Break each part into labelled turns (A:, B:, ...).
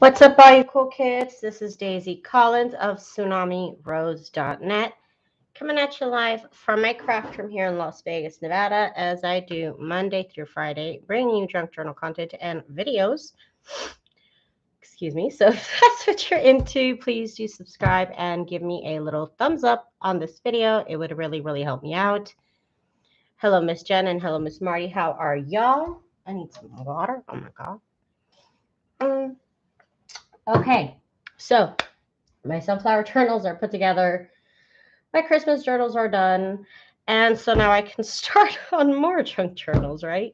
A: What's up, all you cool kids? This is Daisy Collins of TsunamiRose.net, coming at you live from my craft room here in Las Vegas, Nevada, as I do Monday through Friday, bringing you junk journal content and videos. Excuse me. So if that's what you're into, please do subscribe and give me a little thumbs up on this video. It would really, really help me out. Hello, Miss Jen, and hello, Miss Marty. How are y'all? I need some water. Oh my God. Okay, so my sunflower journals are put together. My Christmas journals are done. And so now I can start on more junk journals, right?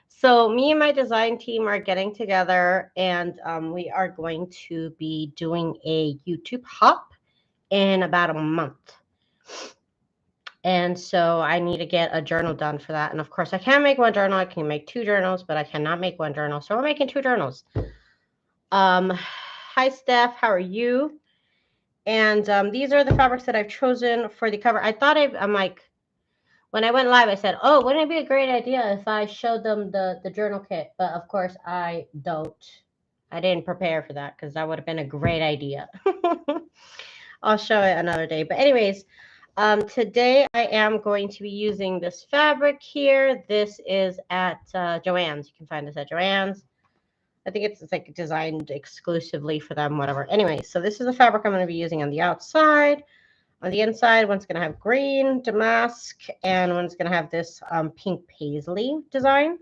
A: So me and my design team are getting together, and we are going to be doing a YouTube hop in about a month. And so I need to get a journal done for that. And of course, I can't make one journal. I can make two journals, but I cannot make one journal. So we're making two journals. Hi, Steph. How are you? And these are the fabrics that I've chosen for the cover. I thought I'm like, when I went live, I said, oh, wouldn't it be a great idea if I showed them the journal kit? But of course, I didn't prepare for that because that would have been a great idea. I'll show it another day. But anyways, today I am going to be using this fabric here. This is at Joann's. You can find this at Joann's. I think it's like designed exclusively for them, whatever. Anyway, so this is the fabric I'm going to be using on the outside. On the inside, one's going to have green damask, and one's going to have this pink paisley design.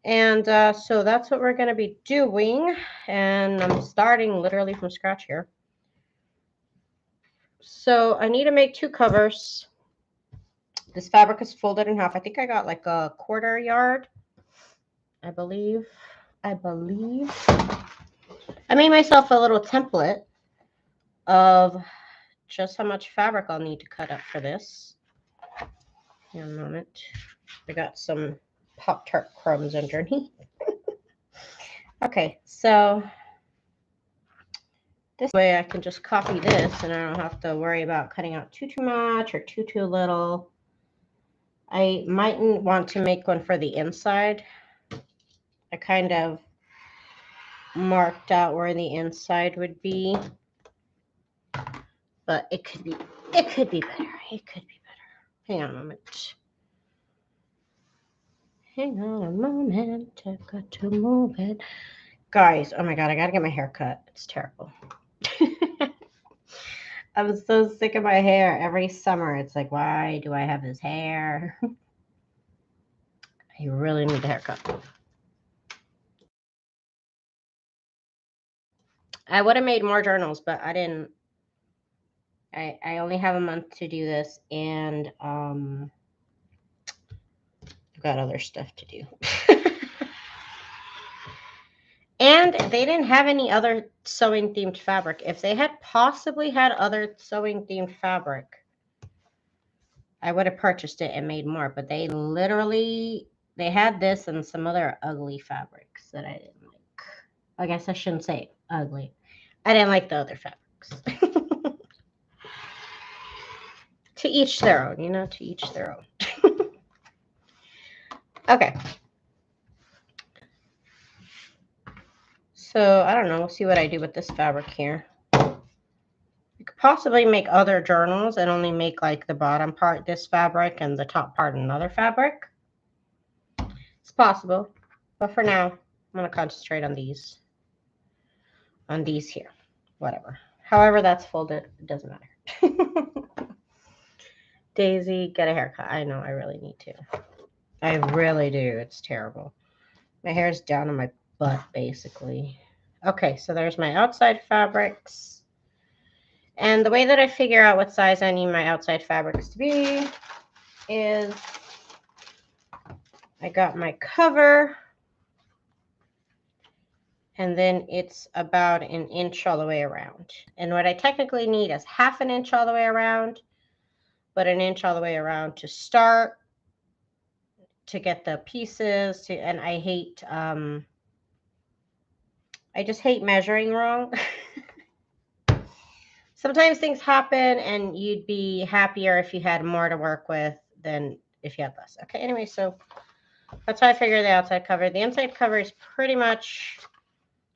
A: And so that's what we're going to be doing. And I'm starting literally from scratch here. So I need to make two covers. This fabric is folded in half. I think I got like a 1/4 yard, I believe. I made myself a little template of just how much fabric I'll need to cut up for this. In a moment. I got some Pop-Tart crumbs underneath. Okay, so this way I can just copy this and I don't have to worry about cutting out too much or too little. I mightn't want to make one for the inside. I kind of marked out where the inside would be, but it could be better. It could be better. Hang on a moment. Hang on a moment. I've got to move it. Guys, oh my God, I gotta get my hair cut. It's terrible. I'm so sick of my hair. Every summer, it's like, why do I have this hair? I really need a haircut. I would have made more journals, but I didn't. I only have a month to do this, and I've got other stuff to do. And they didn't have any other sewing themed fabric. If they had possibly had other sewing themed fabric, I would have purchased it and made more. But they had this and some other ugly fabrics that I didn't like. I guess I shouldn't say ugly. I didn't like the other fabrics. To each their own, to each their own. Okay. So, I don't know. We'll see what I do with this fabric here. You could possibly make other journals and only make like the bottom part this fabric and the top part another fabric. It's possible. But for now, I'm going to concentrate on these. On these here. Whatever. However that's folded, it doesn't matter. Daisy, get a haircut. I know, I really need to. I really do. It's terrible. My hair's down on my butt, basically. Okay, so there's my outside fabrics. And the way that I figure out what size I need my outside fabrics to be is I got my cover. And then it's about 1 inch all the way around. And what I technically need is 1/2 inch all the way around, but 1 inch all the way around to start, to get the pieces, and I hate, I just hate measuring wrong. Sometimes things happen and you'd be happier if you had more to work with than if you had less. Okay, anyway, so that's how I figure the outside cover. The inside cover is pretty much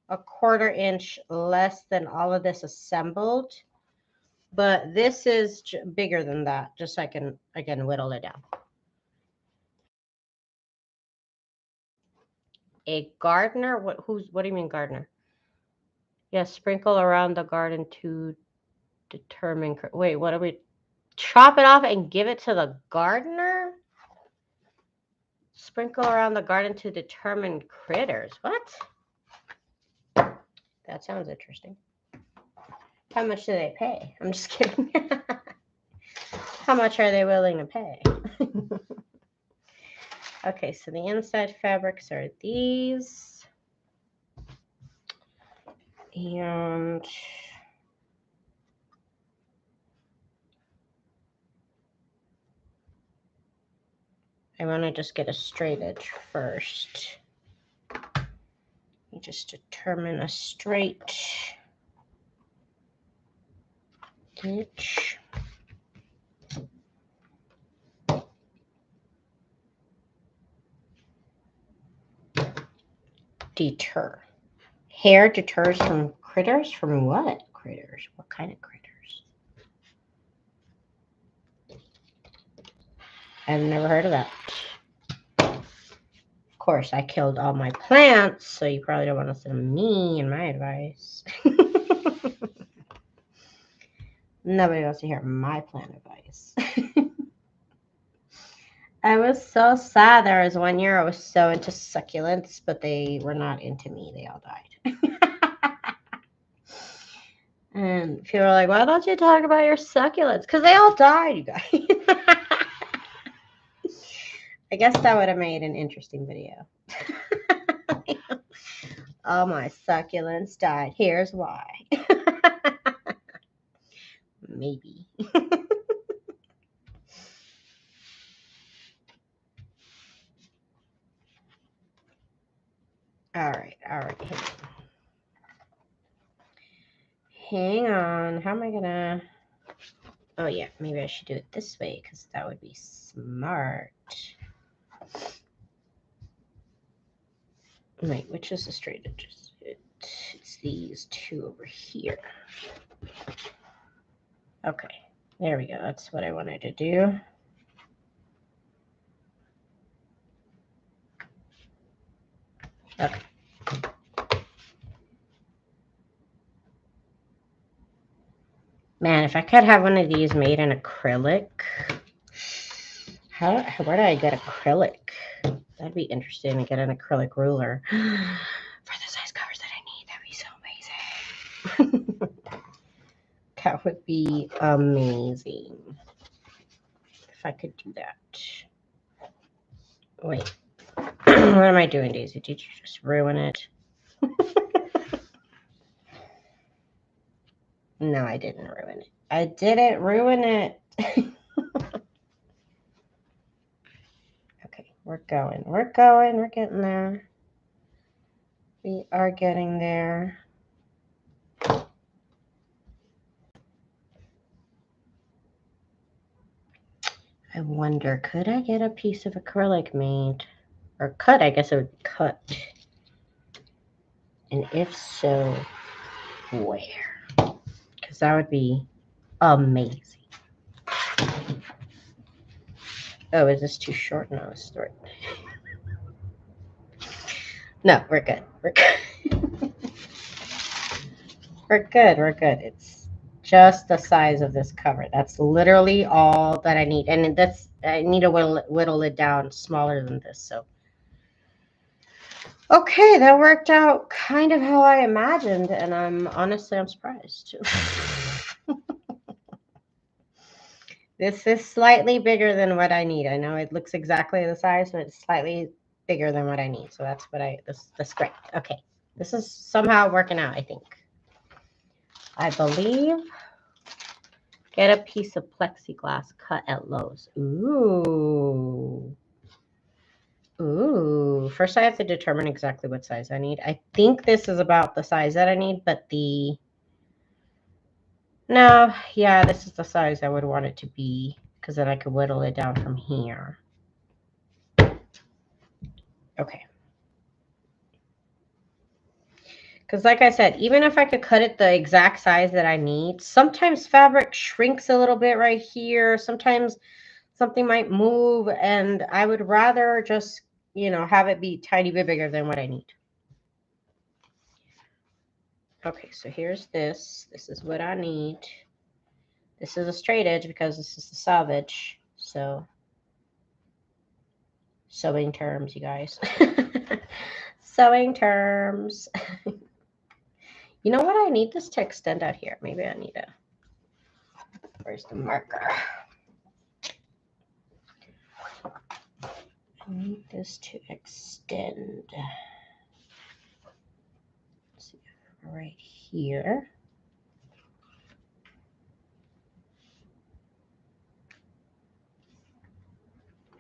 A: a 1/4 inch less than all of this assembled, but this is bigger than that, just so I can whittle it down. A gardener? What do you mean gardener? Yes, sprinkle around the garden to determine. Wait, what do we chop it off and give it to the gardener? Sprinkle around the garden to determine critters. What? That sounds interesting. How much do they pay? I'm just kidding. How much are they willing to pay? Okay, so the inside fabrics are these. And I want to just get a straight edge first. You just determine a straight edge. Deter. Hair deters from critters? From what critters? What kind of critters? I've never heard of that. Of course, I killed all my plants, so you probably don't want to listen to me and my advice. Nobody wants to hear my plant advice. I was so sad. There was one year I was so into succulents, but they were not into me. They all died. And people are like, why don't you talk about your succulents? Because they all died, you guys. I guess that would have made an interesting video. All my succulents died. Here's why. Maybe. All right. Hang on. How am I gonna? Oh yeah, maybe I should do it this way because that would be smart. Wait, which is the straight edges? It's these two over here. Okay, there we go. That's what I wanted to do. Okay. Man, if I could have one of these made in acrylic. Where do I get acrylic? That'd be interesting to get an acrylic ruler for the size covers that I need. That'd be so amazing. That would be amazing if I could do that. Wait, what am I doing, Daisy? Did you just ruin it? No, I didn't ruin it. I didn't ruin it. Okay, we're going. We're getting there. We are getting there. I wonder, could I get a piece of acrylic made? Or cut, I guess it would be cut. And if so, where? Because that would be amazing. Oh, is this too short? No, it's short. No, we're good. We're good. We're good. It's just the size of this cover. That's literally all that I need. And I need to whittle it down smaller than this. So, okay, that worked out kind of how I imagined. And I'm surprised. This is slightly bigger than what I need. I know it looks exactly the size, but it's slightly bigger than what I need. So that's what that's great. Okay. This is somehow working out, I think. I believe. Get a piece of plexiglass cut at Lowe's. Ooh. Ooh. First, I have to determine exactly what size I need. I think this is about the size that I need, but no, yeah, this is the size I would want it to be, because then I could whittle it down from here. Okay. Because like I said, even if I could cut it the exact size that I need, sometimes fabric shrinks a little bit right here. Sometimes something might move, and I would rather just, you know, have it be a tiny bit bigger than what I need. Okay, so here's this. This is what I need. This is a straight edge because this is the selvage. So, sewing terms, you guys. Sewing terms. You know what? I need this to extend out here. Maybe I need a... Where's the marker? I need this to extend. Let's see, right here.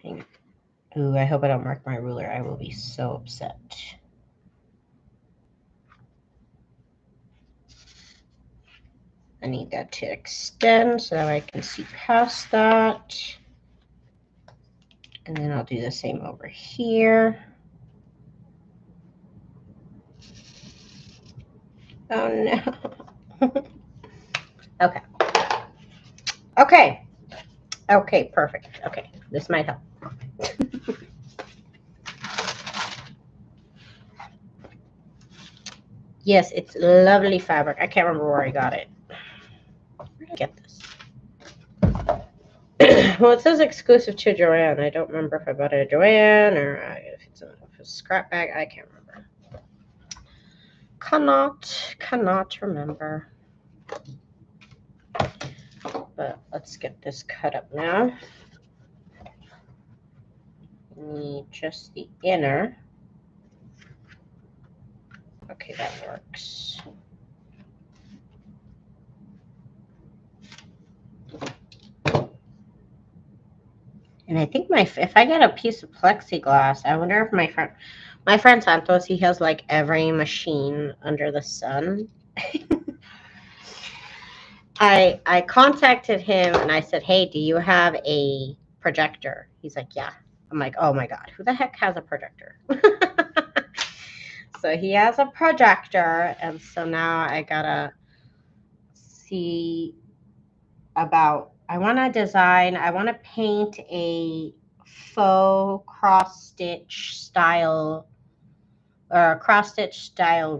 A: Hang on. Ooh, I hope I don't mark my ruler. I will be so upset. I need that to extend so that I can see past that. And then I'll do the same over here. Oh no. Okay. Okay. Okay, perfect. Okay, this might help. Yes, it's lovely fabric. I can't remember where I got it. Where did I get this? Well, it says exclusive to Joann. I don't remember if I bought it at Joann or if it's a scrap bag. I can't remember. Cannot remember. But let's get this cut up now. Need just the inner. Okay, that works. And I think if I get a piece of plexiglass, I wonder if my friend Santos, he has like every machine under the sun. I contacted him and I said, hey, do you have a projector? He's like, yeah. I'm like, oh my God, who the heck has a projector? So he has a projector. And so now I gotta see about, I want to paint a faux cross stitch style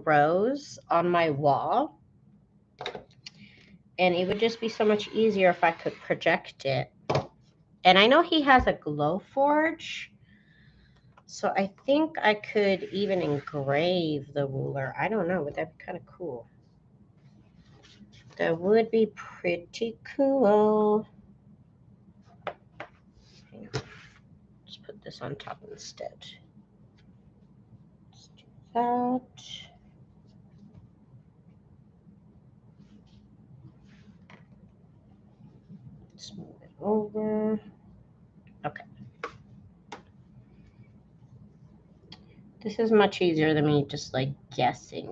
A: rose on my wall. And it would just be so much easier if I could project it. And I know he has a glow forge, so I think I could even engrave the ruler. I don't know, would that be kind of cool? That would be pretty cool. Hang on. Let's put this on top instead. Let's do that. Let's move it over. Okay. This is much easier than me just like guessing.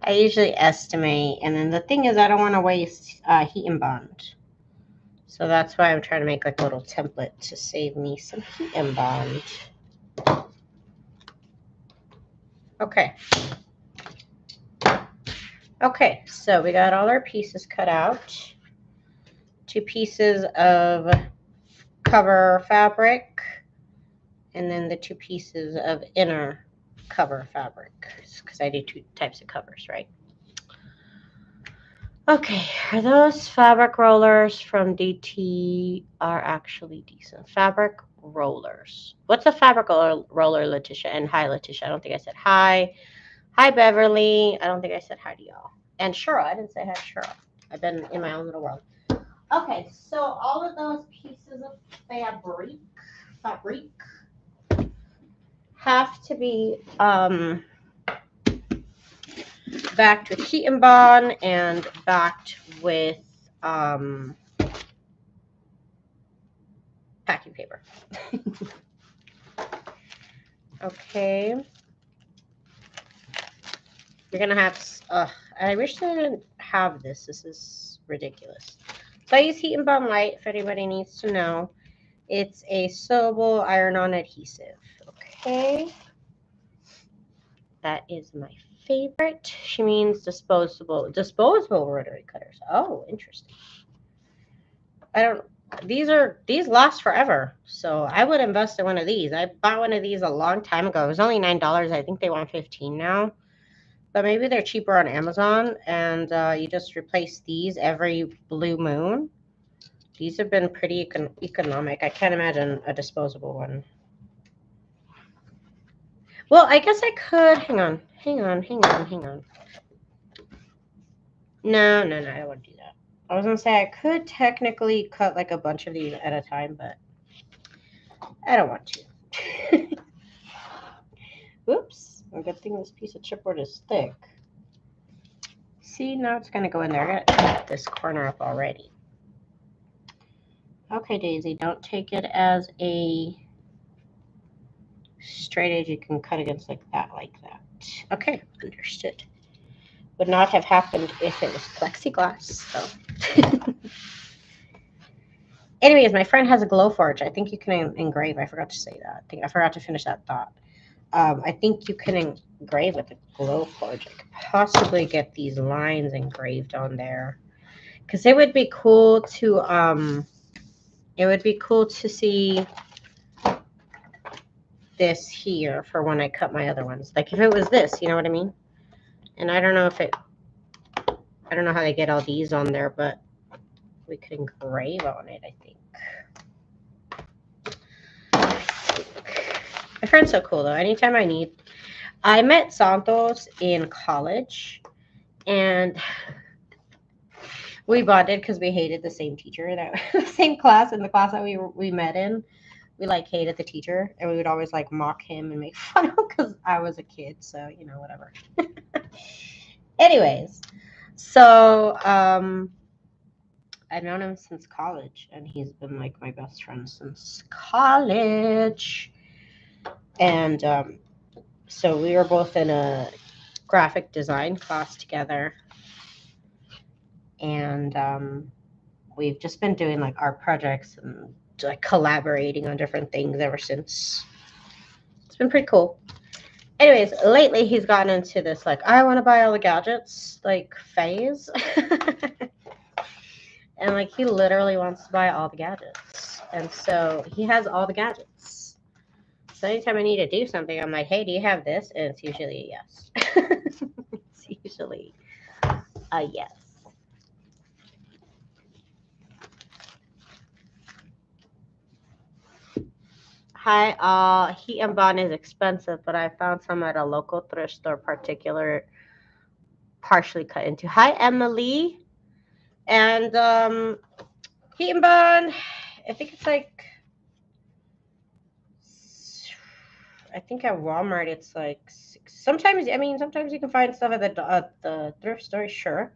A: I usually estimate, and then the thing is I don't want to waste heat and bond. So that's why I'm trying to make like a little template to save me some heat and bond. Okay. Okay, so we got all our pieces cut out. 2 pieces of cover fabric, and then the 2 pieces of inner cover fabric, because I do 2 types of covers, right? Okay, are those fabric rollers from DT are actually decent? Fabric rollers. What's a fabric roller, Letitia? And hi, Letitia. I don't think I said hi. Hi, Beverly. I don't think I said hi to y'all. And Cheryl. I didn't say hi to Cheryl. I've been in my own little world. Okay, so all of those pieces of fabric have to be backed with heat and bond and backed with packing paper. Okay. You're gonna have, I wish I didn't have this. This is ridiculous. So I use Heat and Bond Light, if anybody needs to know. It's a sewable iron-on adhesive. Okay. That is my favorite. She means disposable rotary cutters. Oh, interesting. I don't. These last forever, so I would invest in one of these. I bought one of these a long time ago. It was only $9. I think they want 15 now, but maybe they're cheaper on Amazon. And you just replace these every blue moon. These have been pretty economic. I can't imagine a disposable one. Well, I guess I could. Hang on. No, I don't want to do that. I was gonna say I could technically cut like a bunch of these at a time, but I don't want to. Oops. A good thing this piece of chipboard is thick. See, now it's gonna go in there. I gotta chop this corner up already. Okay, Daisy, don't take it as a straight edge. You can cut against like that. Okay, understood. Would not have happened if it was plexiglass. So. Anyways, my friend has a glow forge. I think you can engrave. I forgot to say that. I forgot to finish that thought. I think you can engrave with a glow forge. I could possibly get these lines engraved on there, because it would be cool to see this here for when I cut my other ones. Like if it was this, you know what I mean? And I don't know how they get all these on there, but we could engrave on it, I think. My friend's so cool though. Anytime I met Santos in college, and we bonded because we hated the same teacher, the same class, in the class that we met in. We like hated the teacher, and we would always like mock him and make fun of him because I was a kid, so whatever. Anyways, so I've known him since college, and he's been like my best friend since college. And so we were both in a graphic design class together, and we've just been doing like art projects and like collaborating on different things ever since. It's been pretty cool. Anyways, lately he's gotten into this like I want to buy all the gadgets like phase. And like he literally wants to buy all the gadgets, and so he has all the gadgets. So anytime I need to do something, I'm like, hey, do you have this? And it's usually a yes. It's usually a yes. Hi, heat and bond is expensive, but I found some at a local thrift store, partially cut into. Hi, Emily. And heat and bond, I think it's like, I think at Walmart it's like sometimes you can find stuff at the thrift store, sure,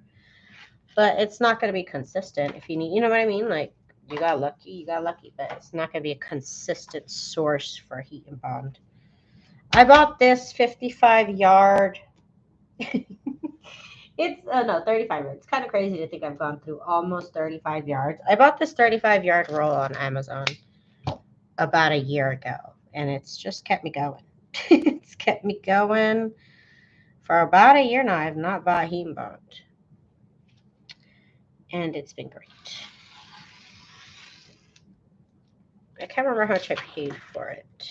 A: but it's not going to be consistent. If you need, you know what I mean, like you got lucky, but it's not going to be a consistent source for heat and bond. I bought this 55 yard. It's no 35 yards. It's kind of crazy to think I've gone through almost 35 yards. I bought this 35 yard roll on Amazon about a year ago, and it's just kept me going. It's kept me going for about a year now. I have not bought heat and bond, and it's been great. I can't remember how much I paid for it,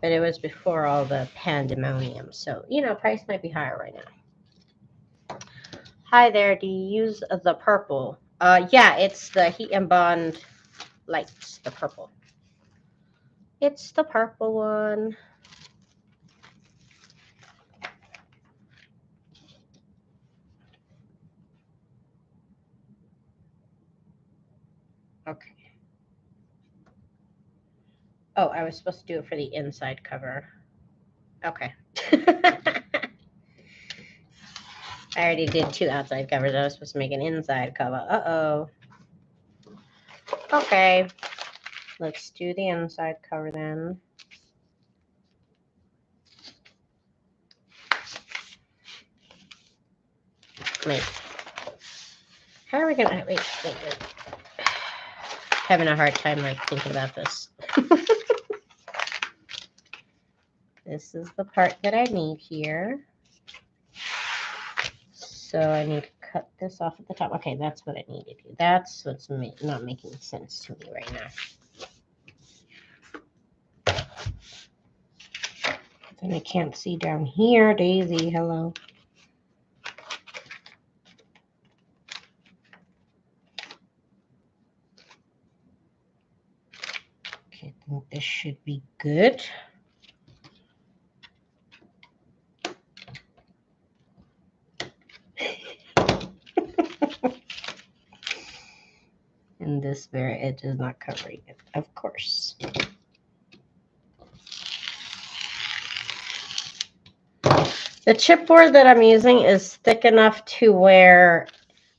A: but it was before all the pandemonium, so price might be higher right now. Hi there, do you use the purple? Yeah, it's the heat and bond lights, the purple. It's the purple one. Okay. Oh, I was supposed to do it for the inside cover. Okay. I already did 2 outside covers. I was supposed to make an inside cover. Uh-oh. Okay. Let's do the inside cover then. Wait. How are we gonna wait. Having a hard time like thinking about this. This is the part that I need here. So I need to cut this off at the top. Okay, that's what I need to do. That's what's not making sense to me right now. Then I can't see down here. Daisy, hello. Okay, I think this should be good. And this very edge is not covering it, of course. The chipboard that I'm using is thick enough to where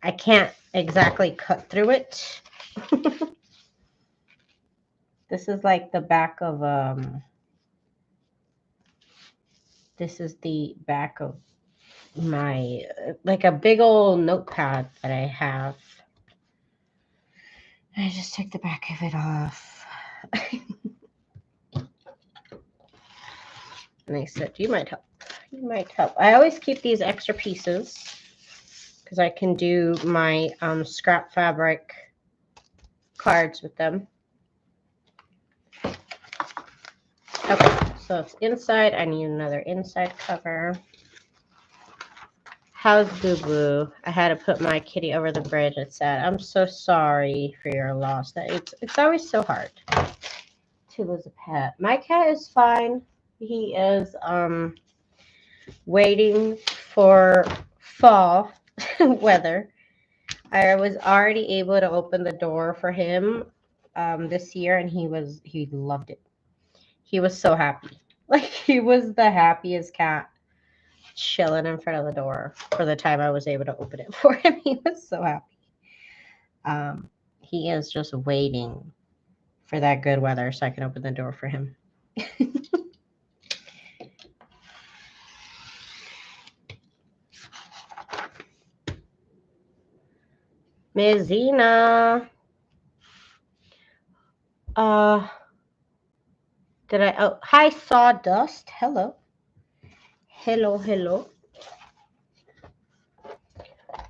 A: I can't exactly cut through it. This is like the back of this is the back of my like a big old notepad that I have. I just took the back of it off. And I said, you might help. You might help. I always keep these extra pieces because I can do my scrap fabric cards with them. Okay, so it's inside. I need another inside cover. How's Boo Boo? I had to put my kitty over the bridge. It's sad. I'm so sorry for your loss. It's always so hard to lose a pet. My cat is fine. He is waiting for fall weather. I was already able to open the door for him this year, and he loved it. He was so happy. Like he was the happiest cat chilling in front of the door for the time I was able to open it for him. He was so happy. He is just waiting for that good weather so I can open the door for him. Ms. Zena. Hi, Sawdust. Hello. Hello.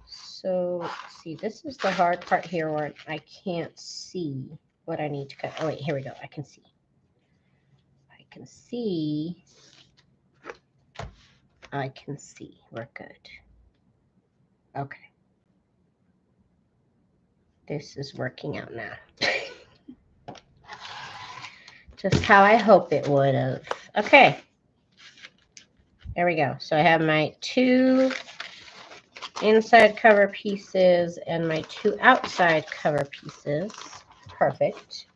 A: So, let's see, this is the hard part here where I can't see what I need to cut. Oh, wait, here we go. I can see. We're good. Okay. This is working out now. Just how I hope it would have. Okay. There we go. So I have my 2 inside cover pieces and my 2 outside cover pieces. Perfect.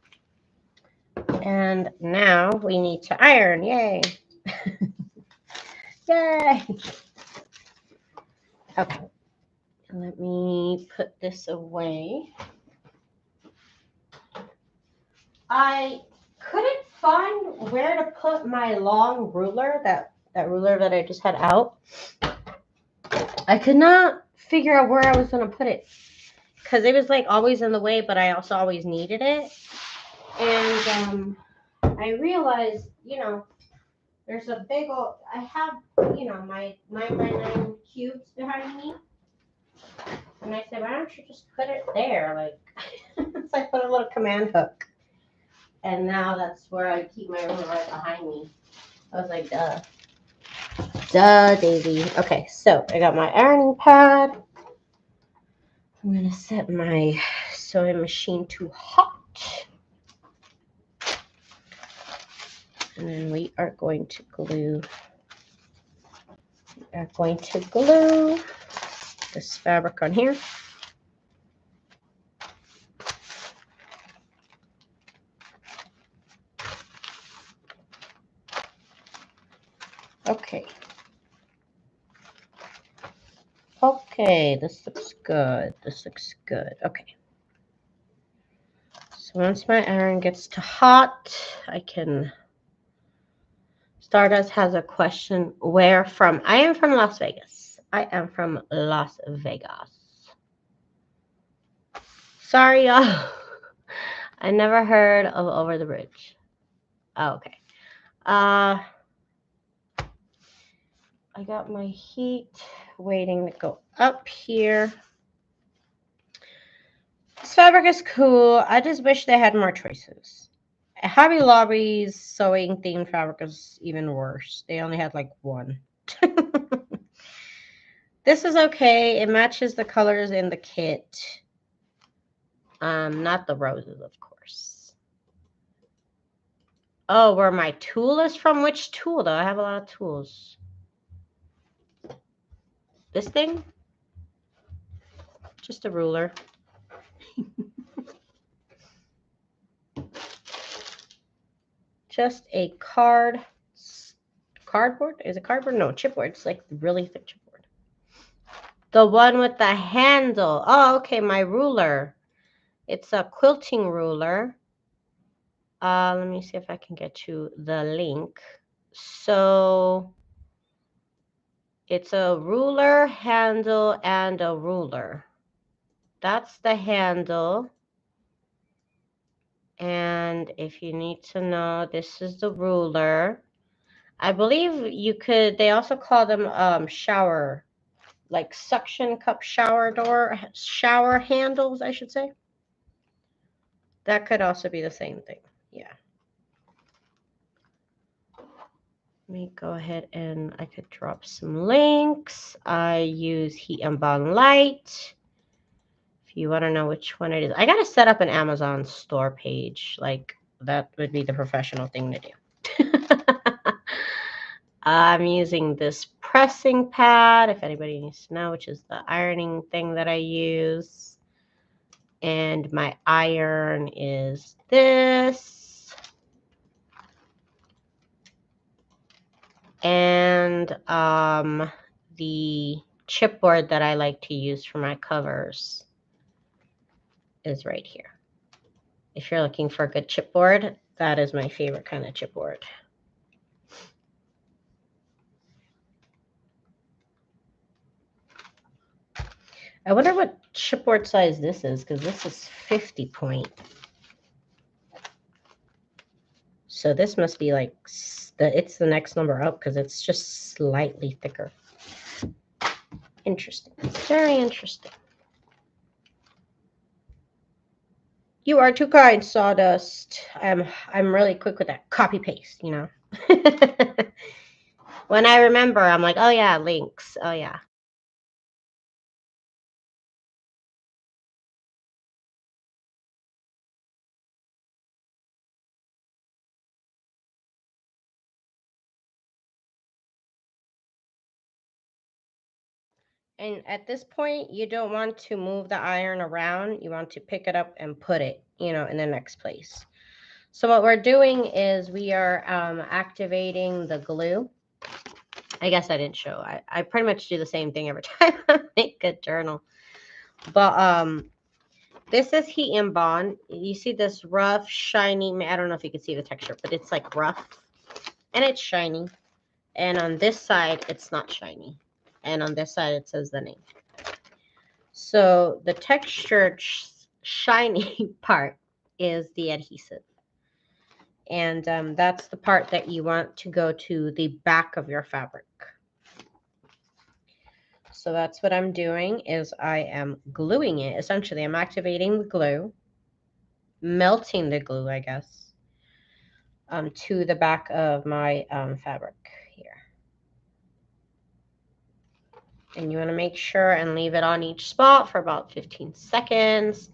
A: And now we need to iron. Yay. Yay. Okay. Let me put this away. I couldn't find where to put my long ruler, that ruler that I just had out. I could not figure out where I was going to put it because it was like always in the way, but I also always needed it. And I realized, there's a big old, I have, my 9x9 cubes behind me. And I said, why don't you just put it there? Like, so I put a little command hook. And now that's where I keep my ruler right behind me. I was like, duh. Duh, Daisy. Okay, so I got my ironing pad. I'm going to set my sewing machine to hot. And then we are going to glue. This fabric on here. Okay, this looks good. Okay. So once my iron gets to hot, I can. Stardust has a question. Where from? I am from Las Vegas. Sorry, y'all. I never heard of Over the Bridge. Oh, okay. I got my heat waiting to go up here. This fabric is cool. I just wish they had more choices. Hobby Lobby's sewing themed fabric is even worse. They only had like one. This is okay. It matches the colors in the kit. Not the roses, of course. Oh, where my tool is from? Which tool, though? I have a lot of tools. This thing? Just a ruler. Just a cardboard? Is it cardboard? No, chipboard. It's like really thick chipboard. The one with the handle. Oh, okay, my ruler. It's a quilting ruler. Let me see if I can get you the link. So it's a ruler, handle, and a ruler. That's the handle. And if you need to know, this is the ruler. I believe you could, they also call them shower, like suction cup shower handles, I should say. That could also be the same thing. Yeah. Let me go ahead and I could drop some links. I use Heat and Bond Light. If you want to know which one it is, I got to set up an Amazon store page. Like that would be the professional thing to do. I'm using this pressing pad, if anybody needs to know, which is the ironing thing that I use. And my iron is this. And the chipboard that I like to use for my covers is right here. If you're looking for a good chipboard, that is my favorite kind of chipboard. I wonder what chipboard size this is, because this is 50 point. So this must be like, it's the next number up because it's just slightly thicker. Interesting. Very interesting. You are too kind, Sawdust. I'm really quick with that copy paste, you know. When I remember, I'm like, oh yeah, links. Oh yeah. And at this point, you don't want to move the iron around. You want to pick it up and put it, you know, in the next place. So what we're doing is we are activating the glue. I guess I didn't show. I pretty much do the same thing every time I make a journal. But this is Heat and Bond. You see this rough, shiny, I don't know if you can see the texture, but it's like rough and it's shiny. And on this side, it's not shiny. And on this side, it says the name. So the textured shiny part is the adhesive. And that's the part that you want to go to the back of your fabric. So that's what I'm doing is I am gluing it. Essentially, I'm activating the glue, melting the glue, I guess, to the back of my fabric here. And you want to make sure and leave it on each spot for about 15 seconds.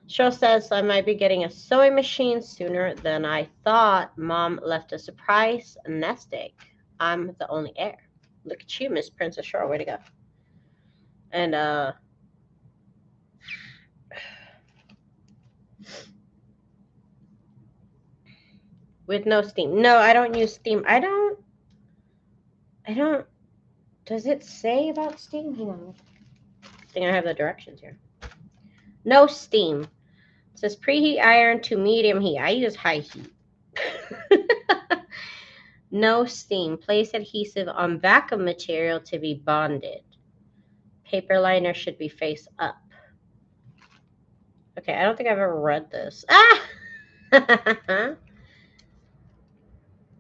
A: Show says I might be getting a sewing machine sooner than I thought. Mom left a surprise nest egg. I'm the only heir. Look at you, Miss Princess Shore. Way to go. And with no steam. No, I don't use steam. I don't. Does it say about steam? Hang on. I think I have the directions here. No steam. It says preheat iron to medium heat. I use high heat. No steam. Place adhesive on back of material to be bonded. Paper liner should be face up. Okay, I don't think I've ever read this. Ah!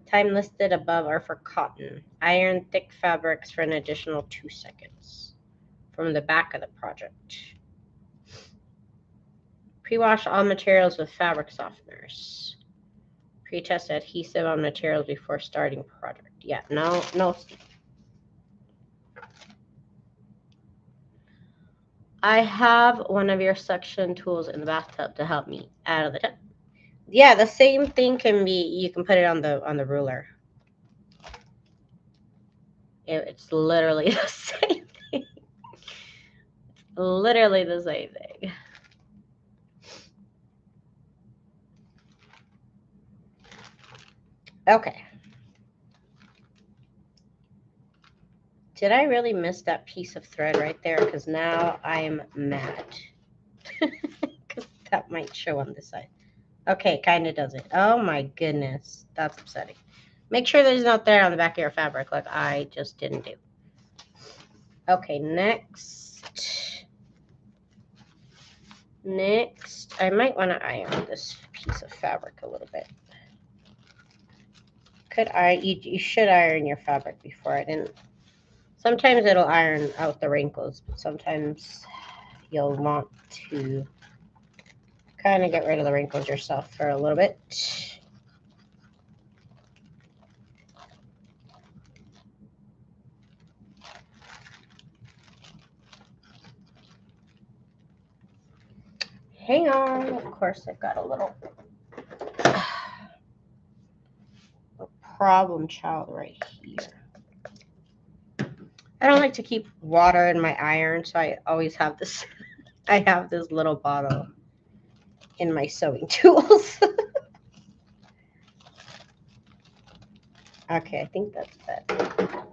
A: Tell Time listed above are for cotton. Iron thick fabrics for an additional 2 seconds. From the back of the project. Pre-wash all materials with fabric softeners. Pre-test adhesive on materials before starting project. Yeah, no. I have one of your suction tools in the bathtub to help me out of the tub. Yeah, the same thing can be. You can put it on the ruler. It's literally the same thing. Literally the same thing. Okay. Did I really miss that piece of thread right there? Because now I'm mad. Because that might show on this side. Okay, kind of does it. Oh my goodness. That's upsetting. Make sure there's no thread on the back of your fabric like I just didn't do. Okay, next. I might want to iron this piece of fabric a little bit. You should iron your fabric before I didn't. Sometimes it'll iron out the wrinkles, but sometimes you'll want to kind of get rid of the wrinkles yourself for a little bit. Hang on, of course I've got a little problem child right here. I don't like to keep water in my iron, so I always have this. I have this little bottle in my sewing tools. Okay, I think that's better.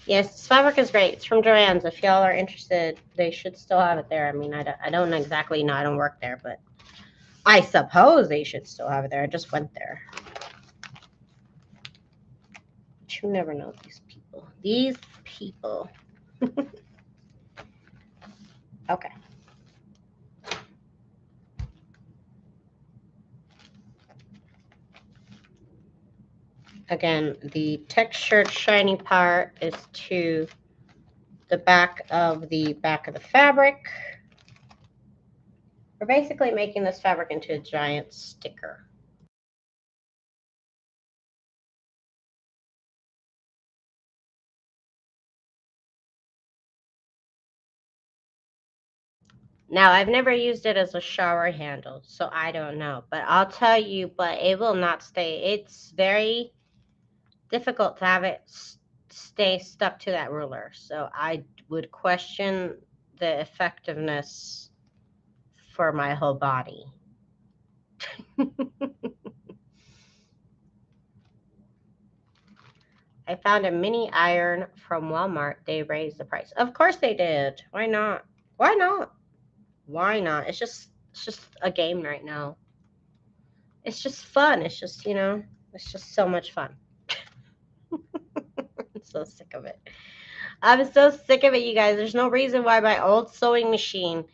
A: Yes, this fabric is great. It's from Joann's. If y'all are interested, they should still have it there. I mean, I don't exactly know. I don't work there, but I suppose they should still have it there. I just went there. But you never know these people. These people. Okay. Again, the textured shiny part is to the back of the fabric. We're basically making this fabric into a giant sticker. Now, I've never used it as a shower handle, so I don't know. But I'll tell you, but it will not stay. It's very difficult to have it stay stuck to that ruler. So I would question the effectiveness for my whole body. I found a mini iron from Walmart. They raised the price. Of course they did. Why not? Why not? Why not? It's just a game right now. It's just fun. It's just, it's just so much fun. I'm so sick of it. I'm so sick of it, you guys. There's no reason why my old sewing machine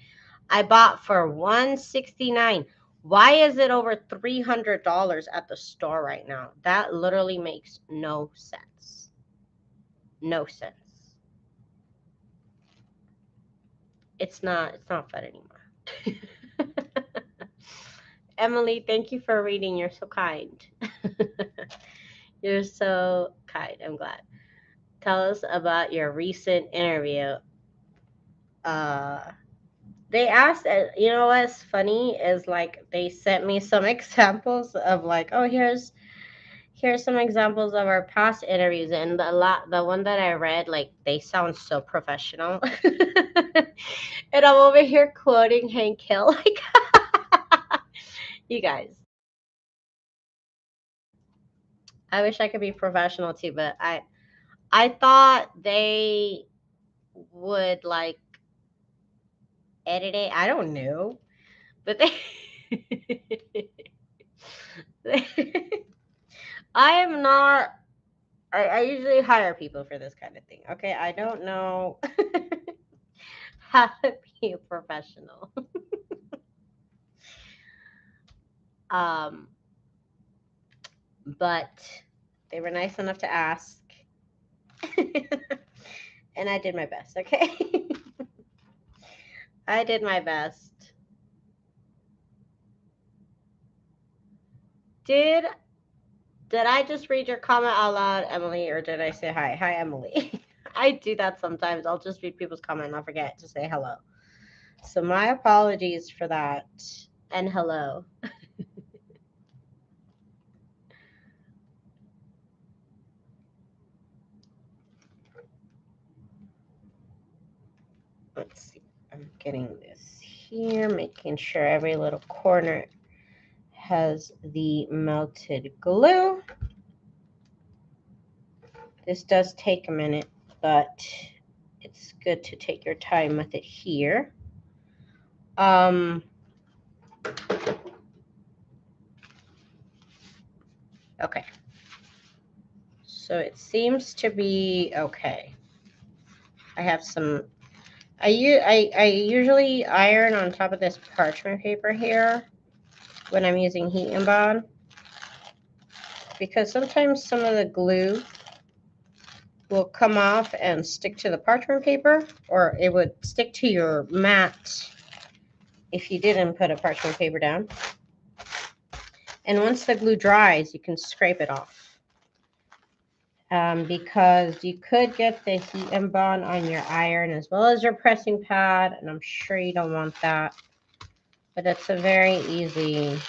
A: I bought for $169. Why is it over $300 at the store right now? That literally makes no sense. No sense. It's not fun anymore. Emily, thank you for reading. You're so kind. You're so kind. I'm glad. Tell us about your recent interview. They asked, you know what's funny is like they sent me some examples of like, oh, here's some examples of our past interviews, and the one that I read, like they sound so professional. And I'm over here quoting Hank Hill, like you guys. I wish I could be professional too, but I thought they would like edit it. I don't know, but I am not. I usually hire people for this kind of thing. Okay, I don't know. how to be a professional. um, but they were nice enough to ask. And I did my best, okay? I did my best. Did I just read your comment out loud, Emily, or did I say hi? Hi, Emily. I do that sometimes. I'll just read people's comment and I'll forget to say hello. So my apologies for that. And hello. Let's see. I'm getting this here, making sure every little corner has the melted glue. This does take a minute, but it's good to take your time with it here. Okay. So it seems to be okay. I have some, I usually iron on top of this parchment paper here when I'm using heat and bond, because sometimes some of the glue will come off and stick to the parchment paper, or it would stick to your mat if you didn't put a parchment paper down. And once the glue dries, you can scrape it off. Because you could get the heat and bond on your iron as well as your pressing pad, and I'm sure you don't want that. But it's a very easy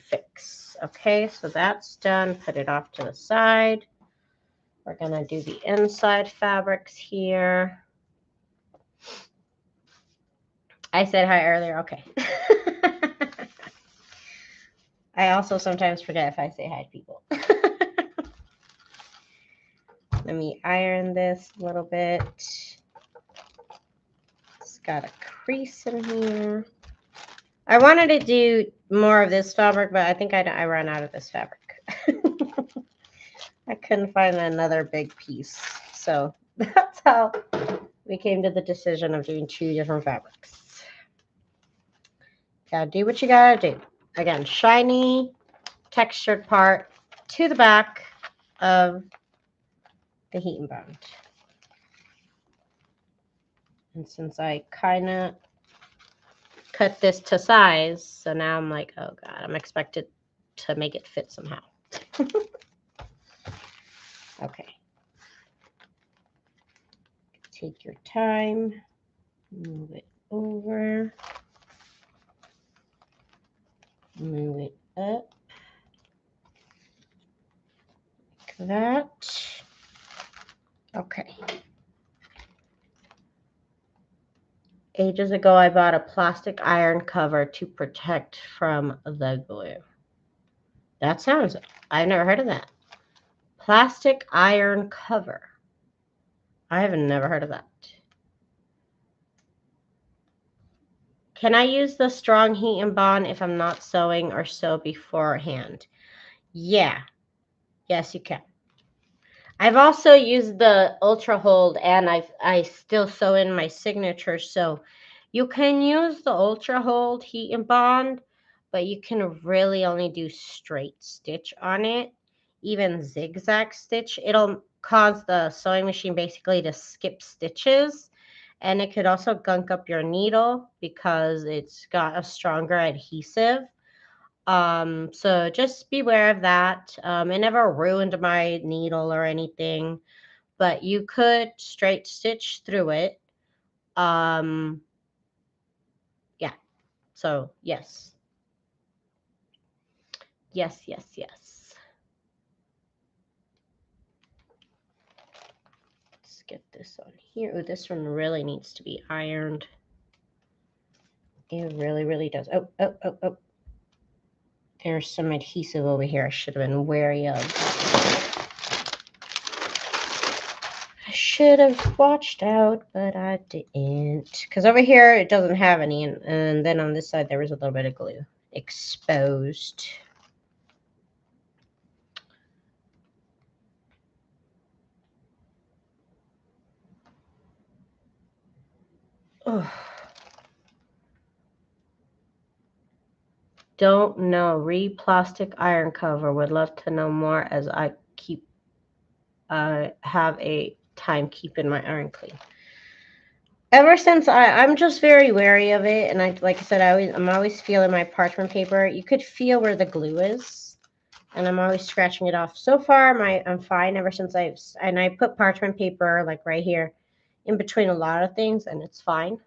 A: fix. Okay, so that's done. Put it off to the side. We're gonna do the inside fabrics here. I said hi earlier. Okay. I also sometimes forget if I say hi to people. Let me iron this a little bit. It's got a crease in here. I wanted to do more of this fabric, but I think I ran out of this fabric. I couldn't find another big piece. So that's how we came to the decision of doing 2 different fabrics. Gotta do what you gotta do. Again, shiny, textured part to the back of the heat and bond. And since I kind of cut this to size, so now I'm like, oh God, I'm expected to make it fit somehow. Okay. Take your time, move it over, move it up, like that. Okay. Ages ago, I bought a plastic iron cover to protect from the glue. That sounds, I've never heard of that. Plastic iron cover. I have never heard of that. Can I use the strong heat and bond if I'm not sewing or sew beforehand? Yeah. Yes, you can. I've also used the Ultra Hold, and I still sew in my signature. So you can use the Ultra Hold heat and bond, but you can really only do straight stitch on it. Even zigzag stitch, it'll cause the sewing machine basically to skip stitches. And it could also gunk up your needle because it's got a stronger adhesive. So just beware of that. It never ruined my needle or anything, but you could straight stitch through it. Yeah. So yes. Yes, yes, yes. Let's get this on here. Oh, this one really needs to be ironed. It really, really does. Oh, oh, oh, oh. There's some adhesive over here I should have been wary of. I should have watched out, but I didn't. Because over here, it doesn't have any. And then on this side, there was a little bit of glue exposed. Oh. Don't know. Read plastic iron cover. Would love to know more as I have a time keeping my iron clean. Ever since I'm just very wary of it, and like I said, I'm always feeling my parchment paper. You could feel where the glue is, and I'm always scratching it off. So far, I'm fine. Ever since I put parchment paper like right here, in between a lot of things, and it's fine.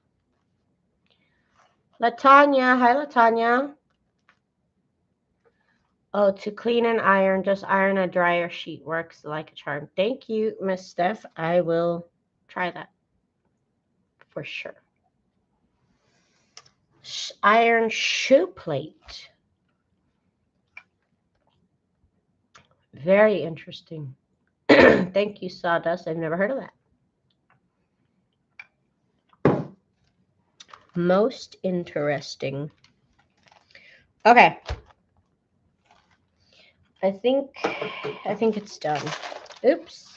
A: Latanya, hi Latanya. Oh, to clean and iron, just iron a dryer sheet works like a charm. Thank you, Miss Steph. I will try that for sure. Iron shoe plate. Very interesting. Thank you, Sawdust. I've never heard of that. Most interesting. Okay. I think it's done. Oops.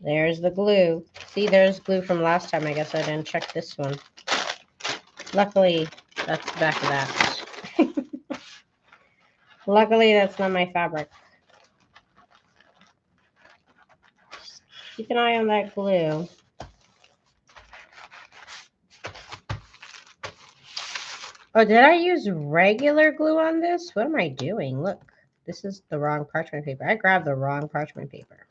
A: There's the glue. See, there's glue from last time. I guess I didn't check this one. Luckily, that's the back of that. Luckily, that's not my fabric. Just keep an eye on that glue. Oh, did I use regular glue on this? What am I doing? Look, this is the wrong parchment paper. I grabbed the wrong parchment paper.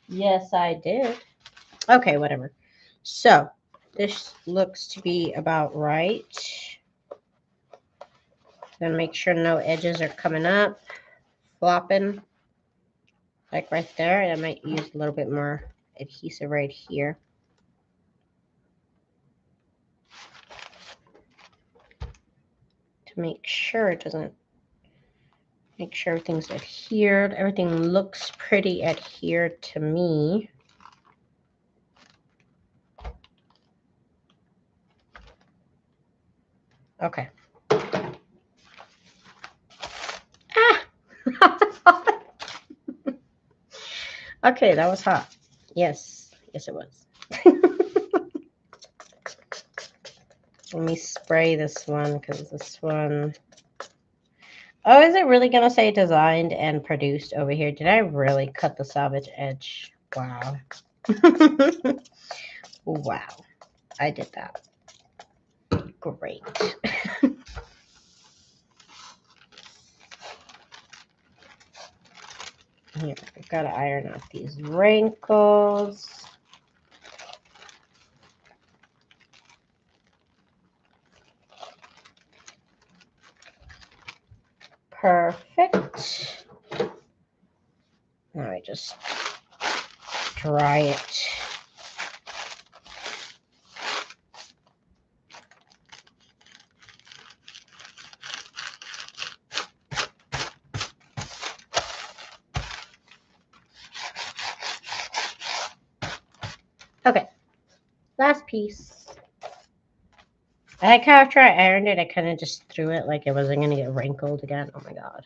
A: Yes, I did. Okay, whatever. So, this looks to be about right. Then make sure no edges are coming up, flopping, like right there. And I might use a little bit more adhesive right here. To make sure it doesn't, make sure everything's adhered. Everything looks pretty adhered to me. Okay. Ah! Okay, that was hot. Yes. Yes, it was. Let me spray this one because this one... Oh, is it really going to say designed and produced over here? Did I really cut the salvage edge? Wow. Wow. I did that. Great. Here, I've got to iron out these wrinkles. Perfect. Now I just dry it. Okay, last piece. I like how after I ironed it, I kind of just threw it like it wasn't going to get wrinkled again. Oh my god.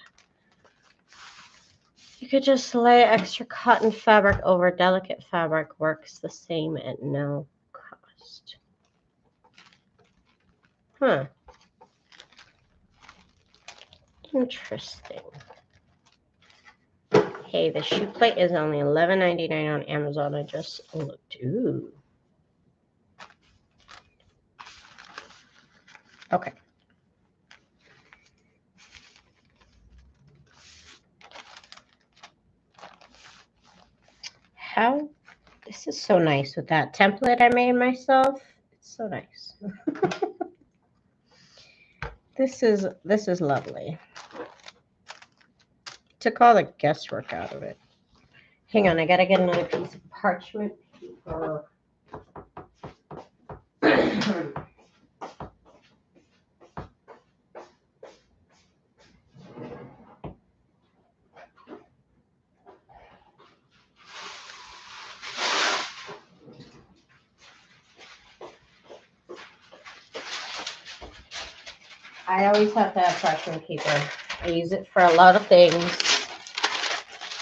A: You could just lay extra cotton fabric over delicate fabric. Works the same at no cost. Huh. Interesting. Hey, the shoe plate is only $11.99 on Amazon. I just looked. Ooh. Okay. How? This is so nice with that template I made myself. It's so nice. This is lovely. Took all the guesswork out of it. Hang on, I gotta get another piece of parchment paper. I always have to have parchment paper. I use it for a lot of things,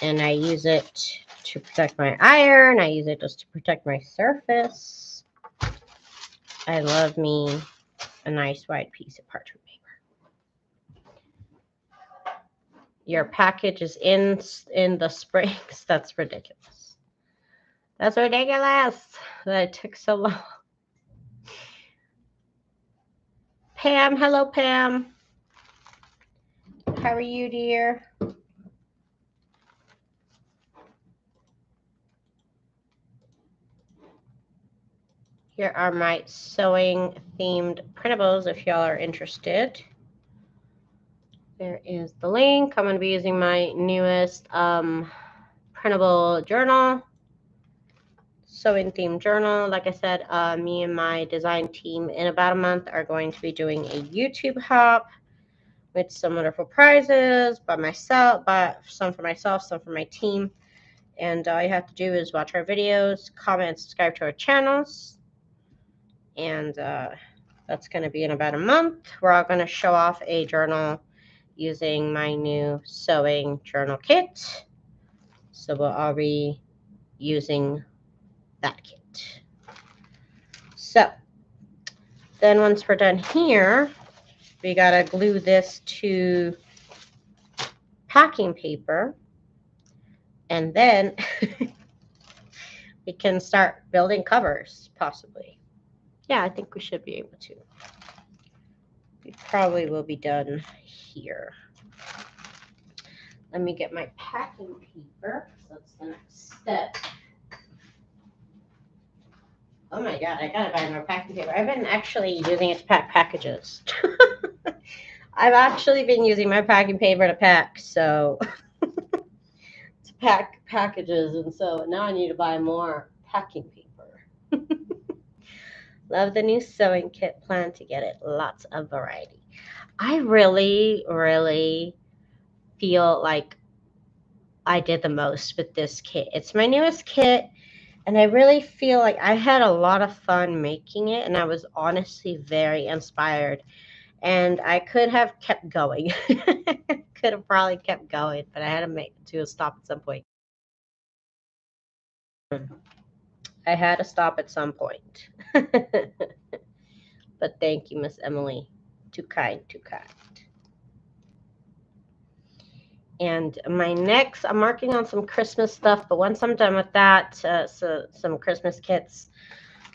A: and I use it to protect my iron. I use it just to protect my surface. I love me a nice wide piece of parchment paper. Your package is in the springs. That's ridiculous. That's ridiculous that it took so long. Pam, hello Pam. How are you, dear? Here are my sewing themed printables if y'all are interested. There is the link. I'm going to be using my newest printable journal, sewing themed journal. Like I said, me and my design team in about a month are going to be doing a YouTube hop with some wonderful prizes by myself, some for myself, some for my team. And all you have to do is watch our videos, comment, subscribe to our channels. And that's going to be in about a month. We're all going to show off a journal using my new sewing journal kit. So we'll all be using that kit. So then once we're done here, we got to glue this to packing paper. And then we can start building covers, possibly. Yeah, I think we should be able to. We probably will be done here. Let me get my packing paper. That's the next step. Oh my god, I gotta buy more packing paper. I've been actually using it to pack packages. I've actually been using my packing paper to pack, so to pack packages, and so now I need to buy more packing paper. Love the new sewing kit. Plan to get it. Lots of variety. I really, really feel like I did the most with this kit. It's my newest kit, and I really feel like I had a lot of fun making it, and I was honestly very inspired. And I could have kept going. Could have probably kept going, but I had to make to a stop at some point. I had to stop at some point. But thank you, Miss Emily. Too kind, too kind. And my next, I'm working on some Christmas stuff, but once I'm done with that, so some Christmas kits,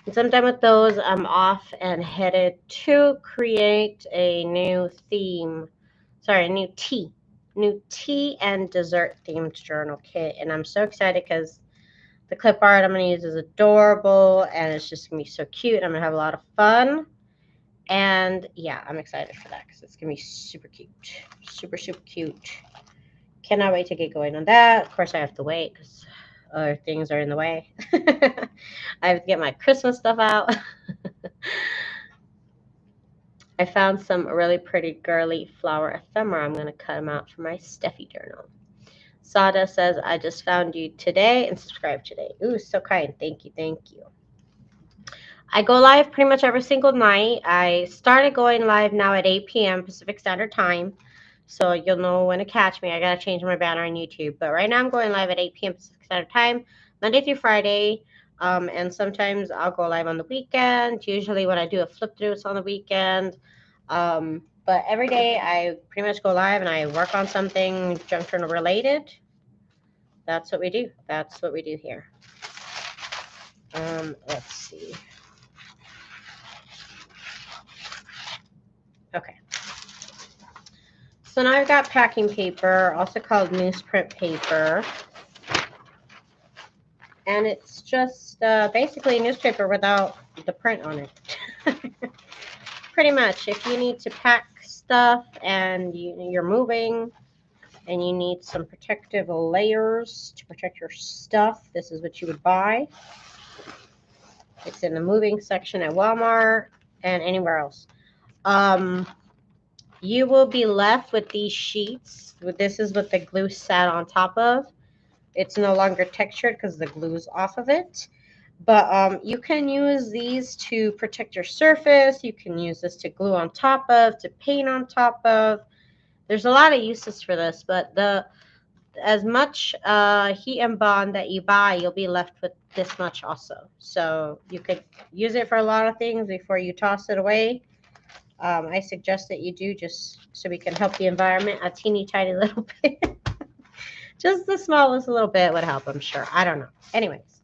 A: once I'm done with those, I'm off and headed to create a new theme, sorry, a new tea and dessert themed journal kit. And I'm so excited because the clip art I'm going to use is adorable, and it's just going to be so cute. I'm going to have a lot of fun. And yeah, I'm excited for that because it's going to be super cute. Super, super cute. Cannot wait to get going on that. Of course, I have to wait because other things are in the way. I have to get my Christmas stuff out. I found some really pretty girly flower ephemera. I'm going to cut them out for my Steffi journal. Sada says, I just found you today and subscribed today. Ooh, so kind. Thank you. Thank you. I go live pretty much every single night. I started going live now at 8 p.m. Pacific Standard Time. So you'll know when to catch me. I got to change my banner on YouTube. But right now I'm going live at 8 p.m. Pacific Standard Time, Monday through Friday. And sometimes I'll go live on the weekend. Usually when I do a flip through, it's on the weekend. But every day I pretty much go live and I work on something junk journal related. That's what we do. That's what we do here. Let's see. Okay. So now I've got packing paper, also called newsprint paper. And it's just basically newspaper without the print on it. Pretty much. If you need to pack stuff and you're moving and you need some protective layers to protect your stuff, this is what you would buy. It's in the moving section at Walmart and anywhere else. You will be left with these sheets. This is what the glue sat on top of. It's no longer textured because the glue's off of it. But you can use these to protect your surface. You can use this to glue on top of, to paint on top of. There's a lot of uses for this, but as much heat and bond that you buy, you'll be left with this much also. So you could use it for a lot of things before you toss it away. I suggest that you do, just so we can help the environment a teeny tiny little bit. Just the smallest little bit would help, I'm sure. I don't know. Anyways.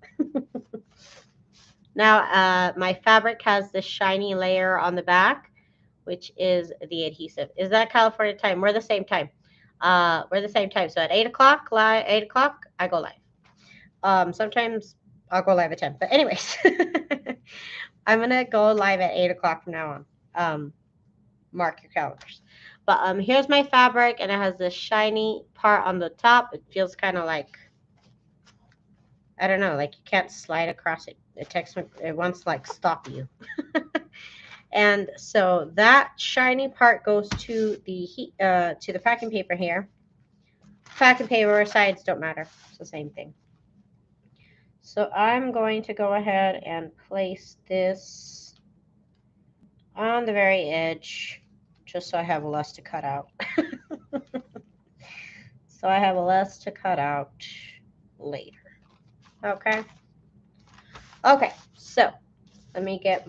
A: Now, my fabric has this shiny layer on the back, which is the adhesive. Is that California time? We're the same time. We're the same time. So at 8 o'clock, 8 o'clock, I go live. Sometimes I'll go live at 10. But anyways, I'm going to go live at 8 o'clock from now on. Mark your calendars. But here's my fabric, and it has this shiny part on the top. It feels kind of like, I don't know, like you can't slide across it. It wants to like stop you. And so that shiny part goes to the packing paper here. Packing paper sides don't matter. It's the same thing. So I'm going to go ahead and place this on the very edge, just so I have less to cut out. So I have less to cut out later. Okay. Okay, so let me get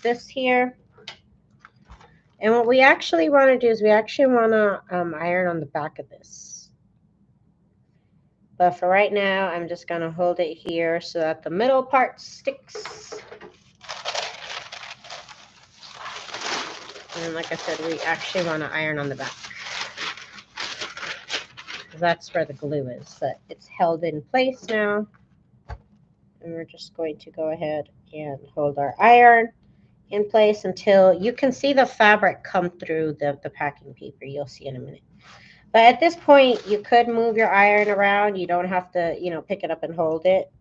A: this here. And what we actually want to do is we actually want to iron on the back of this. But for right now, I'm just going to hold it here so that the middle part sticks. And like I said, we actually want to iron on the back. That's where the glue is. But it's held in place now. And we're just going to go ahead and hold our iron in place until you can see the fabric come through the packing paper. You'll see in a minute. But at this point, you could move your iron around. You don't have to, pick it up and hold it.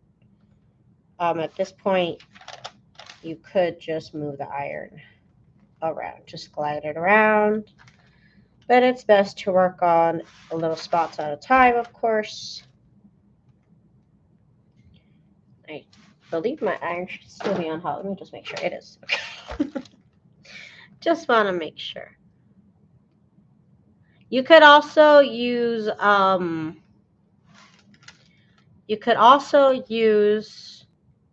A: At this point, you could just move the iron around. Just glide it around. But it's best to work on a little spots at a time, of course. I believe my iron should still be on hot. Let me just make sure it is. Okay. Just want to make sure. You could also use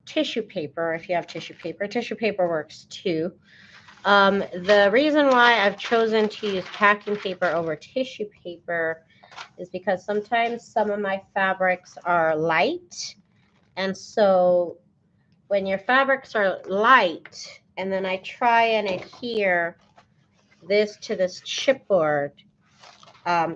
A: tissue paper if you have tissue paper. Tissue paper works too. The reason why I've chosen to use packing paper over tissue paper is because sometimes some of my fabrics are light. And so when your fabrics are light, and then I try and adhere this to this chipboard,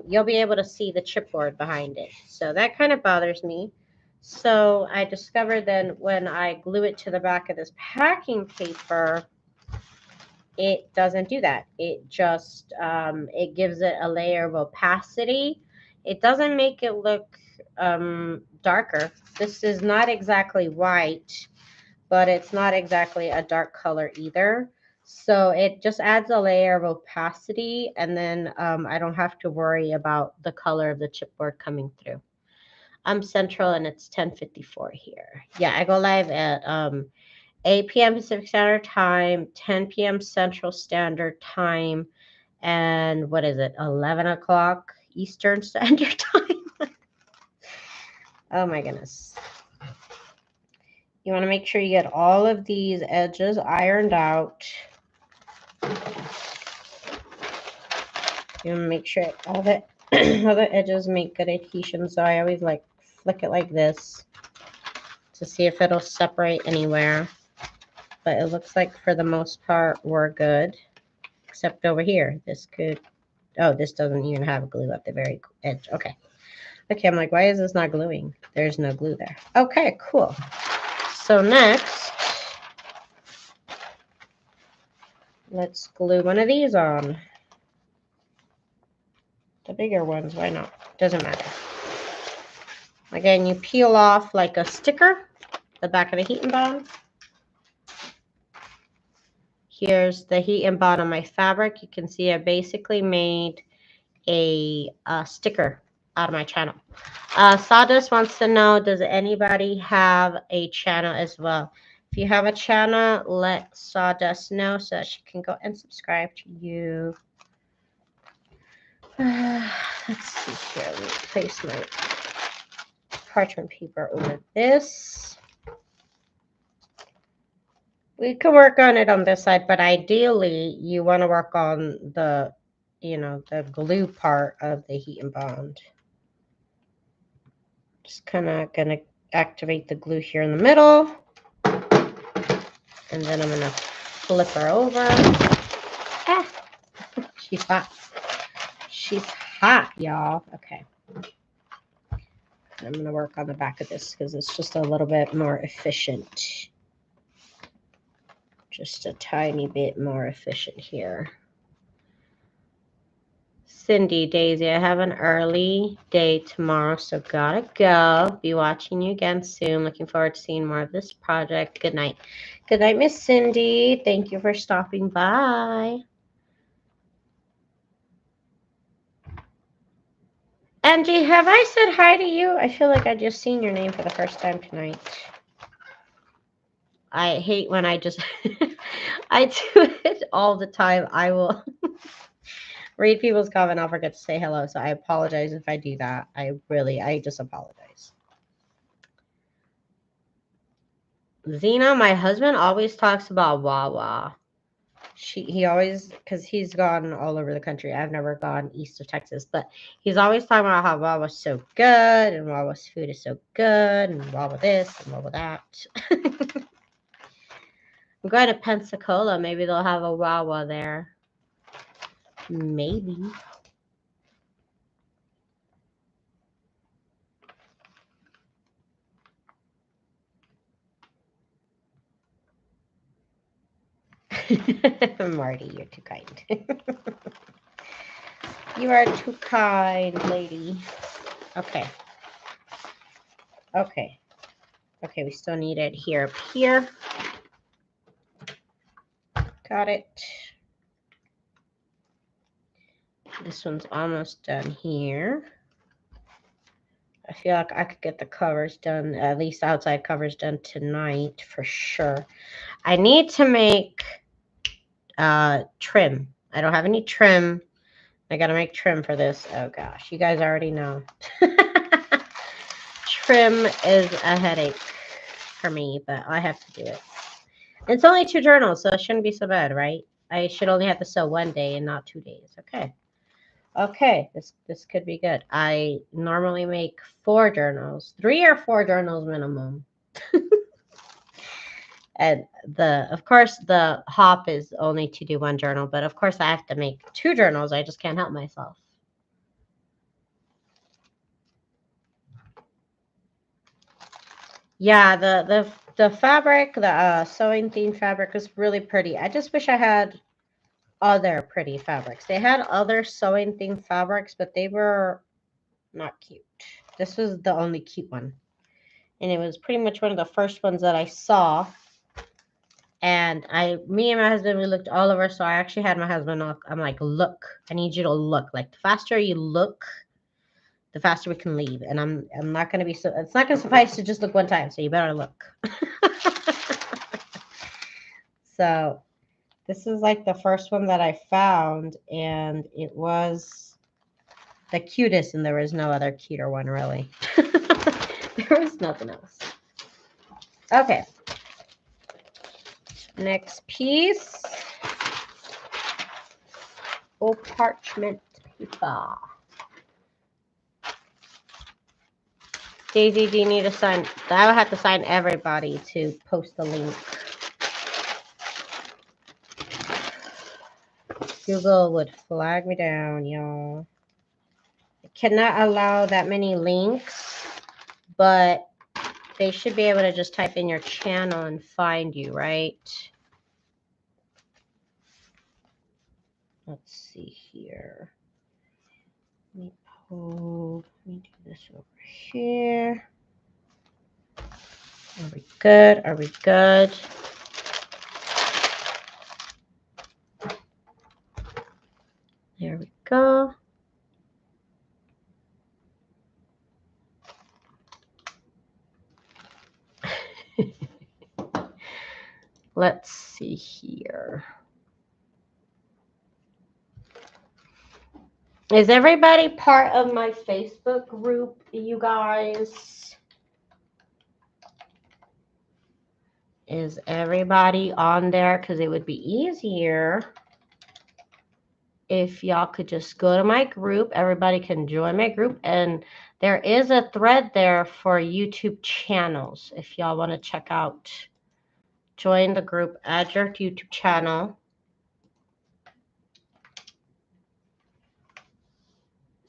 A: you'll be able to see the chipboard behind it. So that kind of bothers me. So I discovered then when I glue it to the back of this packing paper, it doesn't do that. It just, it gives it a layer of opacity. It doesn't make it look darker. This is not exactly white, but it's not exactly a dark color either. So it just adds a layer of opacity, and then I don't have to worry about the color of the chipboard coming through. I'm Central, and it's 10:54 here. Yeah, I go live at 8 p.m. Pacific Standard Time, 10 p.m. Central Standard Time, and what is it, 11 o'clock Eastern Standard Time? Oh my goodness. You want to make sure you get all of these edges ironed out. You want to make sure all the edges make good adhesion. So I always like flick it like this to see if it'll separate anywhere. But it looks like for the most part we're good. Except over here. This doesn't even have glue at the very edge. Okay. Okay, I'm like, why is this not gluing? There's no glue there. Okay, cool. So next, let's glue one of these on. The bigger ones, why not? Doesn't matter. Again, you peel off like a sticker, the back of the heat and bond. Here's the heat and bond on my fabric. You can see I basically made a sticker out of my channel. Sawdust wants to know, does anybody have a channel as well? If you have a channel, let Sawdust know so that she can go and subscribe to you. Let's see here. Let me place my parchment paper over this. We can work on it on this side, but ideally you want to work on the, the glue part of the heat and bond. Just kind of going to activate the glue here in the middle. And then I'm going to flip her over. Ah, she's hot. She's hot, y'all. Okay. I'm going to work on the back of this because it's just a little bit more efficient. Just a tiny bit more efficient here. Cindy, Daisy, I have an early day tomorrow, so gotta go. Be watching you again soon. Looking forward to seeing more of this project. Good night. Good night, Miss Cindy. Thank you for stopping by. Angie, have I said hi to you? I feel like I just seen your name for the first time tonight. I hate when I just, I do it all the time. I will read people's comment. I'll forget to say hello. So I apologize if I do that. I just apologize. Zena, my husband always talks about Wawa. He always, because he's gone all over the country. I've never gone east of Texas, but he's always talking about how Wawa's so good and Wawa's food is so good and Wawa this and Wawa that. I'm going to Pensacola. Maybe they'll have a Wawa there. Maybe. Marty, you're too kind. You are too kind, lady. Okay. Okay. Okay, we still need it here. Up here. Got it. This one's almost done here. I feel like I could get the covers done, at least outside covers done tonight for sure. I need to make trim. I don't have any trim. I gotta make trim for this. Oh gosh, you guys already know. Trim is a headache for me, but I have to do it. It's only 2 journals, so it shouldn't be so bad, right? I should only have to sew 1 day and not 2 days. Okay. Okay, this could be good. I normally make 4 journals, 3 or 4 journals minimum. And of course, the hop is only to do 1 journal, but of course I have to make 2 journals. I just can't help myself. Yeah, the fabric, the sewing theme fabric is really pretty. I just wish I had other pretty fabrics. They had other sewing theme fabrics, but they were not cute. This was the only cute one. And it was pretty much one of the first ones that I saw. And me and my husband, we looked all over. So I actually had my husband look. I'm like, look, I need you to look. Like the faster you look, the faster we can leave. And I'm not going to be it's not going to suffice to just look one time. So you better look. So this is like the first one that I found. And it was the cutest. And there was no other cuter one, really. There was nothing else. Okay. Next piece. Oh, parchment paper. Daisy, do you need to sign? I would have to sign everybody to post the link. Google would flag me down, y'all. I cannot allow that many links, but they should be able to just type in your channel and find you, right? Let's see here. Let me do this over here. Are we good? Are we good? There we go. Let's see here. Is everybody part of my Facebook group, you guys? Is everybody on there? Because it would be easier if y'all could just go to my group. Everybody can join my group. And there is a thread there for YouTube channels. If y'all want to check out, join the group, add your YouTube channel.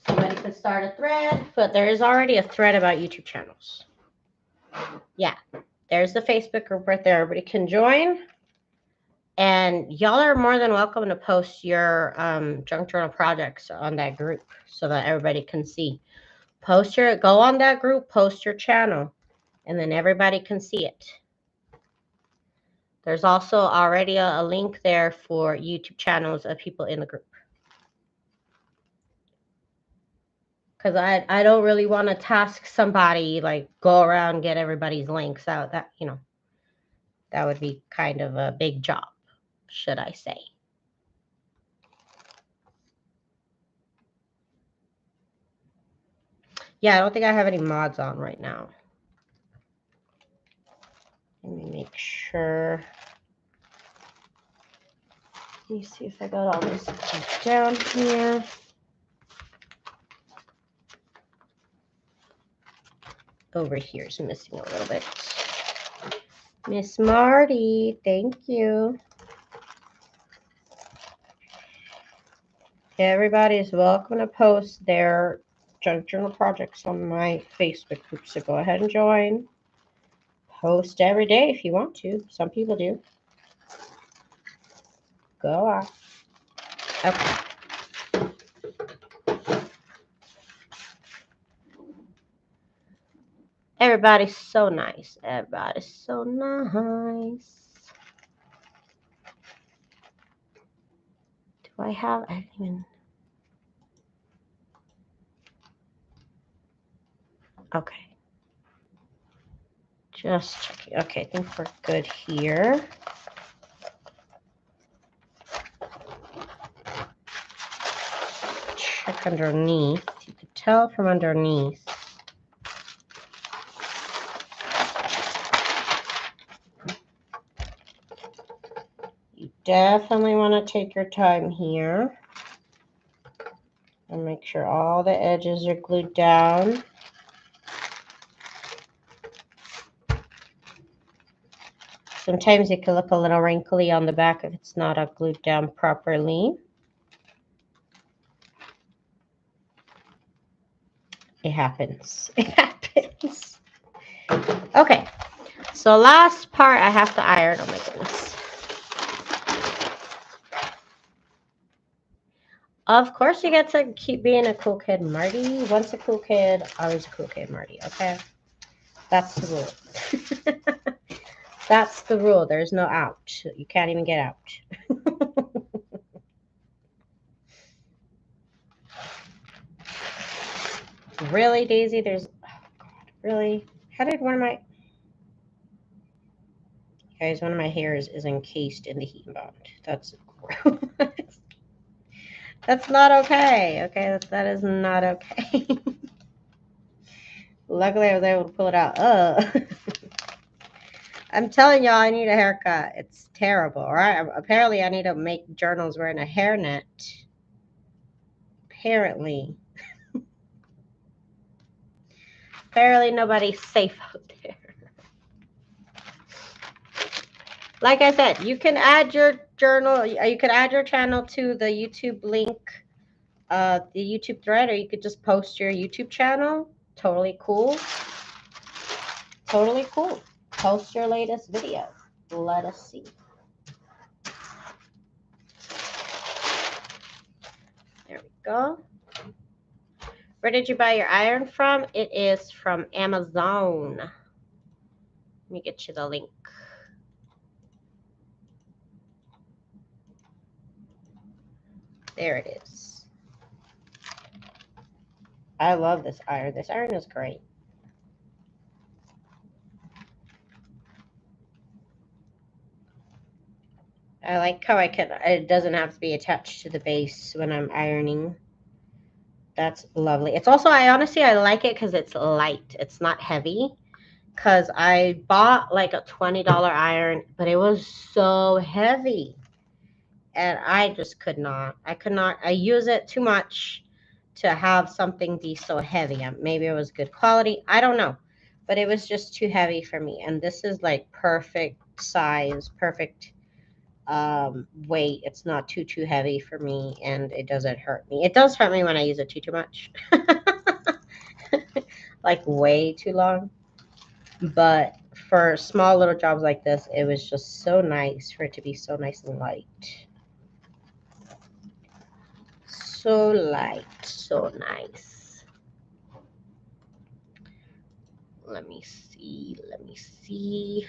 A: Somebody could start a thread, but there is already a thread about YouTube channels. Yeah, there's the Facebook group right there. Everybody can join. And y'all are more than welcome to post your junk journal projects on that group so that everybody can see. Go on that group, post your channel, and then everybody can see it. There's also already a link there for YouTube channels of people in the group. Because I don't really want to task somebody, like go around and get everybody's links out. That, you know, that would be kind of a big job, should I say. Yeah, I don't think I have any mods on right now. Let me make sure. Let me see if I got all this down here. Over here is missing a little bit. Miss Marty, thank you. Everybody is welcome to post their junk journal projects on my Facebook group, so go ahead and join. Post every day if you want to. Some people do. Go on. Okay. Everybody's so nice. Everybody's so nice. Do I have? I didn't even. Okay. Just checking. Okay, I think we're good here. Check underneath. You could tell from underneath. You definitely want to take your time here and make sure all the edges are glued down. Sometimes it can look a little wrinkly on the back if it's not glued down properly. It happens. It happens. Okay, so last part I have to iron. Oh my goodness. Of course you get to keep being a cool kid, Marty. Once a cool kid, always a cool kid, Marty, okay? That's the rule. That's the rule. There's no out. You can't even get out. Really, Daisy? There's... Oh, God. Really? How did one of my... Guys, one of my hairs is encased in the heat bond. That's gross. That's not okay. Okay, that is not okay. Luckily, I was able to pull it out. I'm telling y'all, I need a haircut. It's terrible, right? Apparently, I need to make journals wearing a hairnet. Apparently. Apparently, nobody's safe out there. Like I said, you can add your journal. You can add your channel to the YouTube link, the YouTube thread, or you could just post your YouTube channel. Totally cool. Totally cool. Post your latest video. Let us see. There we go. Where did you buy your iron from? It is from Amazon. Let me get you the link. There it is. I love this iron. This iron is great. I like how it doesn't have to be attached to the base when I'm ironing. That's lovely. It's also, I honestly, I like it because it's light. It's not heavy. Because I bought like a $20 iron, but it was so heavy. And I just could not. I use it too much to have something be so heavy. Maybe it was good quality. I don't know. But it was just too heavy for me. And this is like perfect size, perfect weight. It's not too heavy for me, and it doesn't hurt me. It does hurt me when I use it too much. Like way too long. But for small little jobs like this, it was just so nice for it to be so nice and light. So light, so nice. Let me see, let me see.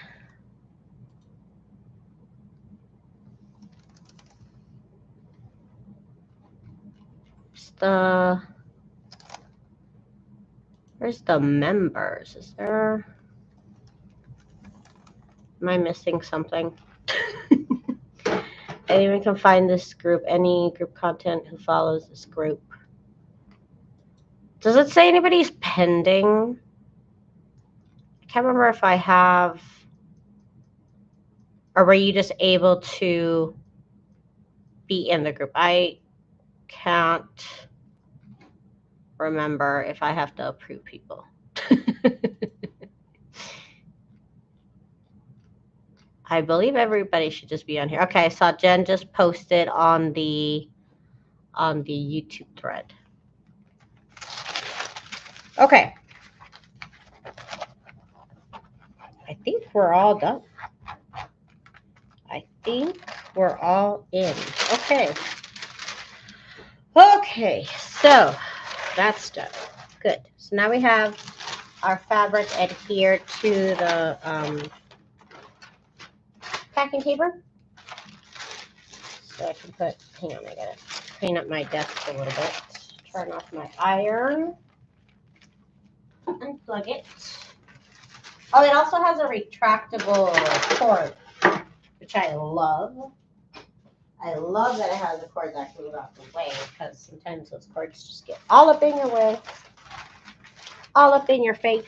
A: Where's the members? Is there, am I missing something? Anyone can find this group, any group content who follows this group. Does it say anybody's pending? I can't remember if I have, or were you just able to be in the group? I can't remember if I have to approve people. I believe everybody should just be on here. Okay, I saw Jen just posted on the YouTube thread. Okay. I think we're all done. I think we're all in. Okay. Okay, so that's done. Good. So now we have our fabric adhered to the packing paper. So I can put, hang on, I gotta clean up my desk a little bit. Turn off my iron. Unplug it. Oh, it also has a retractable cord, which I love. I love that it has a cord that can move out the way, because sometimes those cords just get all up in your way, all up in your face.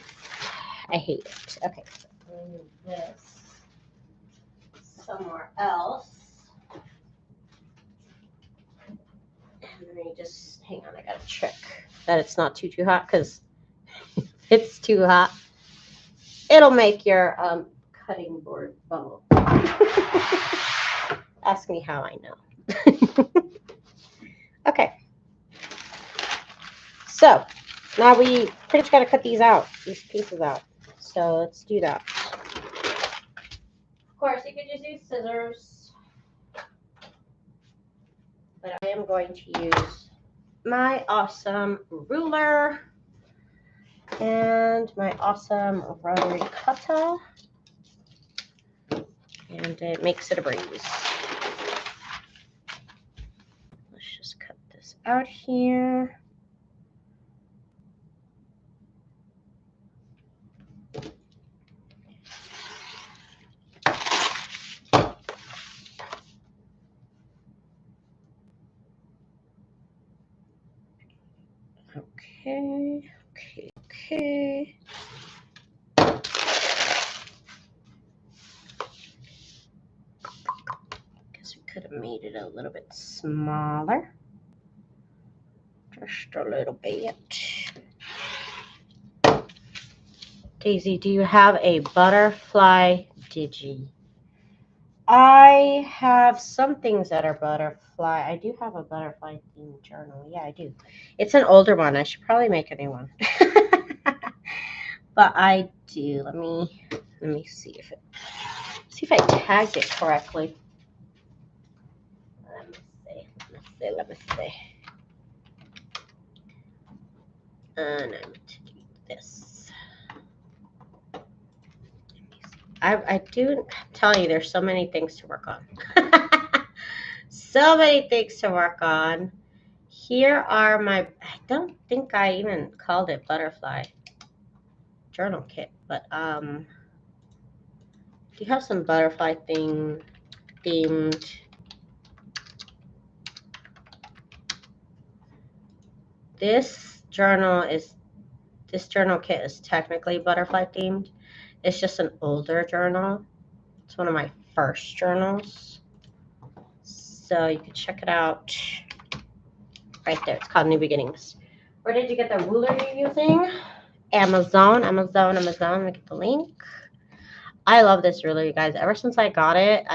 A: I hate it. Okay, so move this somewhere else. And then you just, hang on, I gotta check that it's not too hot, because if it's too hot, it'll make your cutting board bubble. Ask me how I know. Okay. So now we pretty much got to cut these out, these pieces out. So let's do that. Of course, you could just use scissors, but I am going to use my awesome ruler and my awesome rotary cutter, and it makes it a breeze. Let's just cut this out here. Okay, okay, okay. Guess we could have made it a little bit smaller. Just a little bit. Daisy, do you have a butterfly digi? I have some things that are butterfly. I do have a butterfly themed journal. Yeah, I do. It's an older one. I should probably make a new one. But I do. Let me see if I tagged it correctly. Let me see. And I'm going to do this. I do tell you, there's so many things to work on. So many things to work on. Here are my, I don't think I even called it butterfly journal kit, but do you have some butterfly themed this journal kit is technically butterfly themed. It's just an older journal. It's one of my first journals. So you can check it out right there. It's called New Beginnings. Where did you get the ruler you're using? Amazon. Let me get the link. I love this ruler, you guys. Ever since I got it,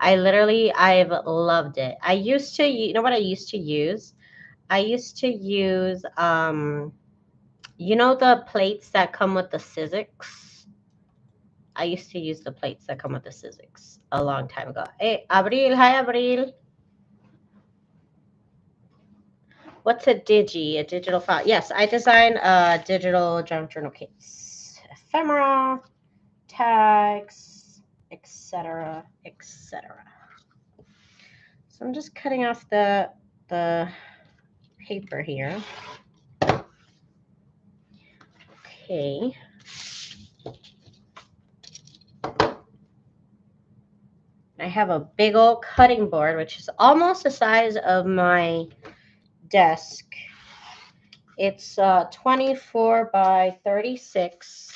A: I've loved it. I used to, you know what I used to use? I used to use, you know the plates that come with the Sizzix? I used to use the plates that come with the Sizzix a long time ago. Hey, Abril. Hi, Abril. What's a digital file? Yes, I design digital junk journal kits, ephemera, tags, etc., etc. So I'm just cutting off the paper here. Okay. I have a big old cutting board, which is almost the size of my desk. It's 24 by 36.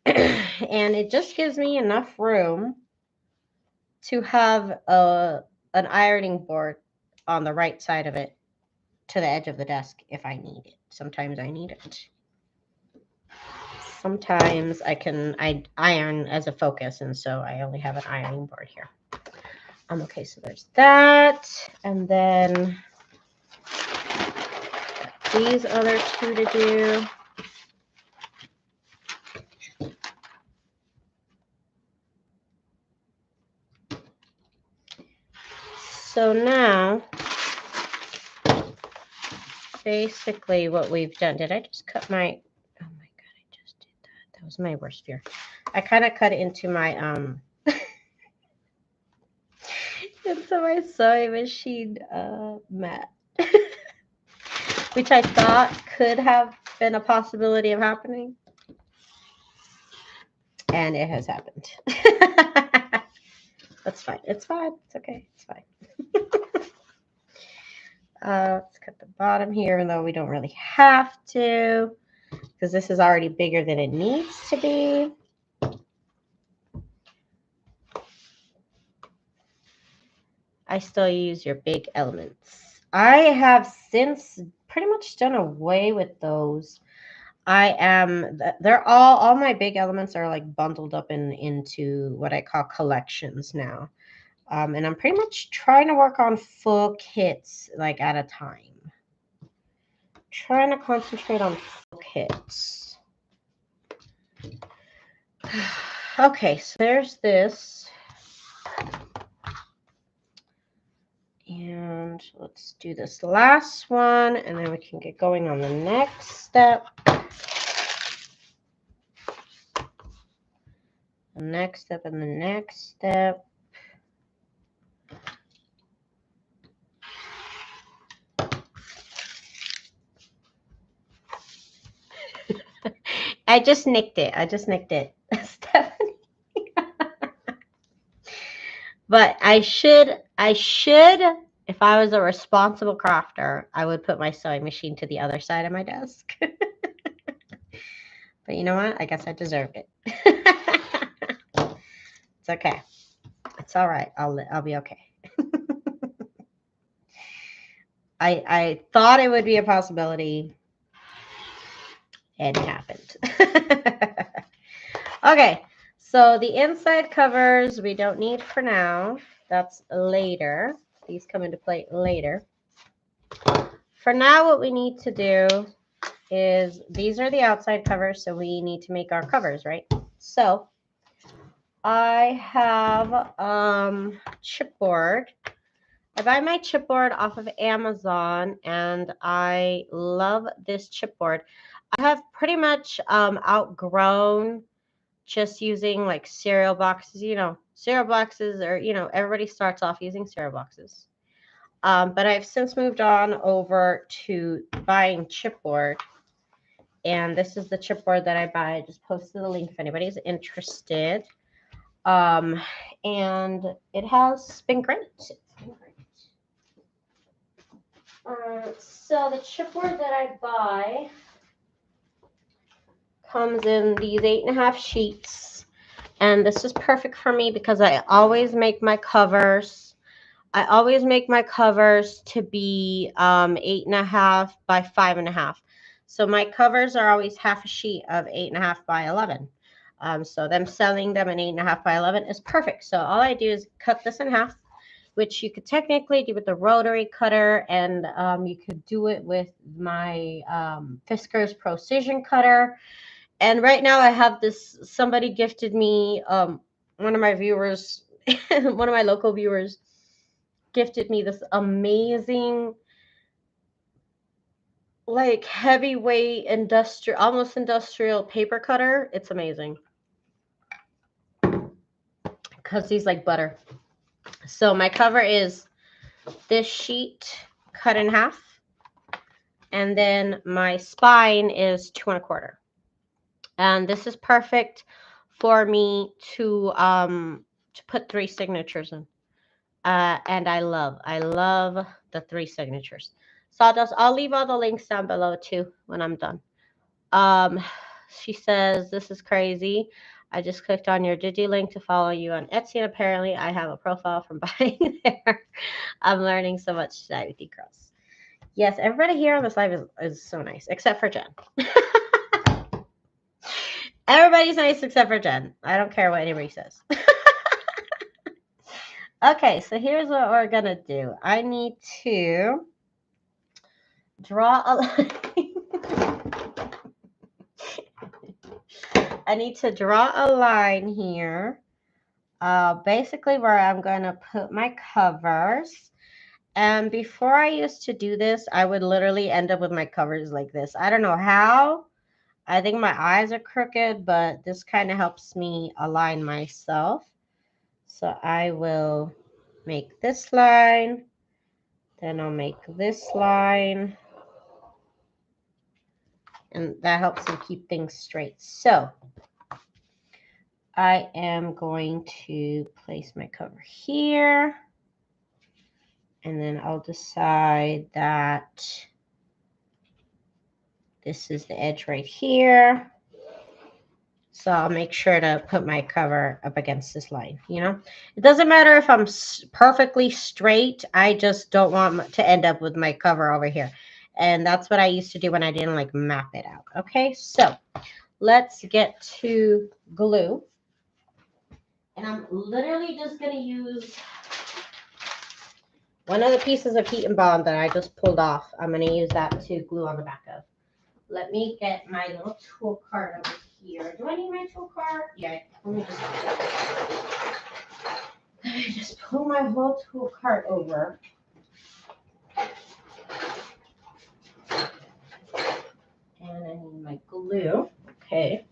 A: And it just gives me enough room to have an ironing board on the right side of it to the edge of the desk if I need it. Sometimes I need it. Sometimes I iron as a focus, and so I only have an ironing board here. Okay, so there's that. And then these other two to do. So now, basically what we've done, did I just cut my, oh my God, I just did that. That was my worst fear. I kind of cut it into my, into my sewing machine mat, which I thought could have been a possibility of happening. And it has happened. That's fine. It's fine. It's okay. It's fine. Let's cut the bottom here, even though we don't really have to, because this is already bigger than it needs to be. I still use your big elements. I have since pretty much done away with those. They're all my big elements are like bundled up into what I call collections now. And I'm pretty much trying to work on full kits like at a time. Trying to concentrate on full kits. Okay, so there's this. And let's do this last one, and then we can get going on the next step. The next step and the next step. I just nicked it. Stephanie. But I should, if I was a responsible crafter, I would put my sewing machine to the other side of my desk. But you know what? I guess I deserved it. It's okay. It's all right. I'll be okay. I thought it would be a possibility. And it happened. Okay, so the inside covers we don't need for now. That's later. These come into play later. For now, what we need to do is these are the outside covers, so we need to make our covers, right? So I have chipboard. I buy my chipboard off of Amazon, and I love this chipboard. I have pretty much outgrown just using like cereal boxes. You know, cereal boxes are, you know, everybody starts off using cereal boxes. But I've since moved on over to buying chipboard. And this is the chipboard that I buy. I just posted the link if anybody's interested. And it has been great. It's been great. So the chipboard that I buy comes in these 8.5 sheets, and this is perfect for me because I always make my covers. I always make my covers to be 8.5 by 5.5. So my covers are always half a sheet of 8.5 by 11. So them selling them in 8.5 by 11 is perfect. So all I do is cut this in half, which you could technically do with the rotary cutter, and you could do it with my Fiskars Precision cutter. And right now I have this, somebody gifted me, one of my viewers, one of my local viewers gifted me this amazing, like heavyweight industrial, almost industrial paper cutter. It's amazing because he's like butter. So my cover is this sheet cut in half, and then my spine is 2 1/4. And this is perfect for me to put 3 signatures in. And I love the 3 signatures. Sawdust, I'll leave all the links down below too when I'm done. She says, this is crazy. I just clicked on your Digi link to follow you on Etsy, and apparently I have a profile from buying there. I'm learning so much today with you girls. Yes, everybody here on this live is so nice, except for Jen. Everybody's nice except for Jen. I don't care what anybody says. Okay, so here's what we're going to do. I need to draw a line. I need to draw a line here, basically where I'm going to put my covers. And before I used to do this, I would literally end up with my covers like this. I don't know how. I think my eyes are crooked, but this kind of helps me align myself. So I will make this line, then I'll make this line, and that helps me keep things straight. So I am going to place my cover here, and then I'll decide that this is the edge right here. So I'll make sure to put my cover up against this line, you know. It doesn't matter if I'm perfectly straight. I just don't want to end up with my cover over here. And that's what I used to do when I didn't like map it out. Okay, so let's get to glue. And I'm literally just going to use one of the pieces of heat and bond that I just pulled off. I'm going to use that to glue on the back of. Let me get my little tool cart over here. Do I need my tool cart? Yeah, let me just pull my whole tool cart over. And I need my glue. Okay.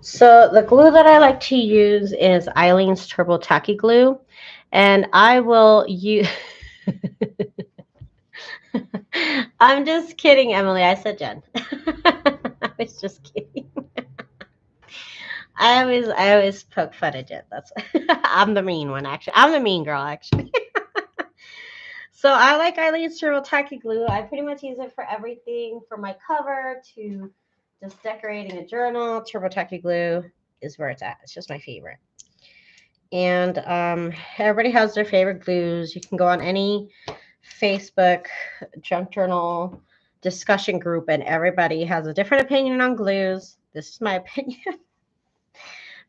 A: So the glue that I like to use is Eileen's Turbo Tacky Glue. And I will use... I'm just kidding, Emily. I said Jen. I was just kidding. I always poke fun at Jen. That's I'm the mean one, actually. I'm the mean girl, actually. So I like Eileen's Turbo Tacky Glue. I pretty much use it for everything, from my cover to just decorating a journal. Turbo Tacky Glue is where it's at. It's just my favorite. And everybody has their favorite glues. You can go on any Facebook junk journal discussion group, and everybody has a different opinion on glues. This is my opinion.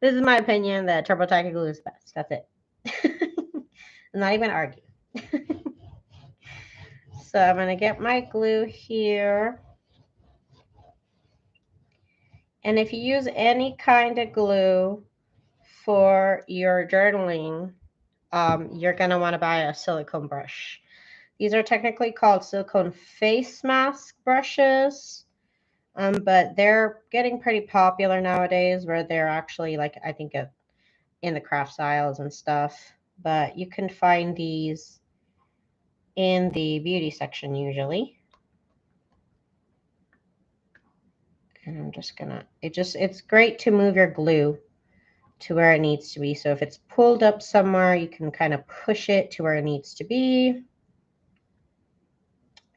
A: This is my opinion that Turbo Tacky Glue is best. That's it. I'm not even arguing. So I'm going to get my glue here. And if you use any kind of glue for your journaling, you're going to want to buy a silicone brush. These are technically called silicone face mask brushes, but they're getting pretty popular nowadays, where they're actually, like, I think in the craft aisles and stuff. But you can find these in the beauty section usually. And I'm just gonna, it's great to move your glue to where it needs to be. So if it's pulled up somewhere, you can kind of push it to where it needs to be.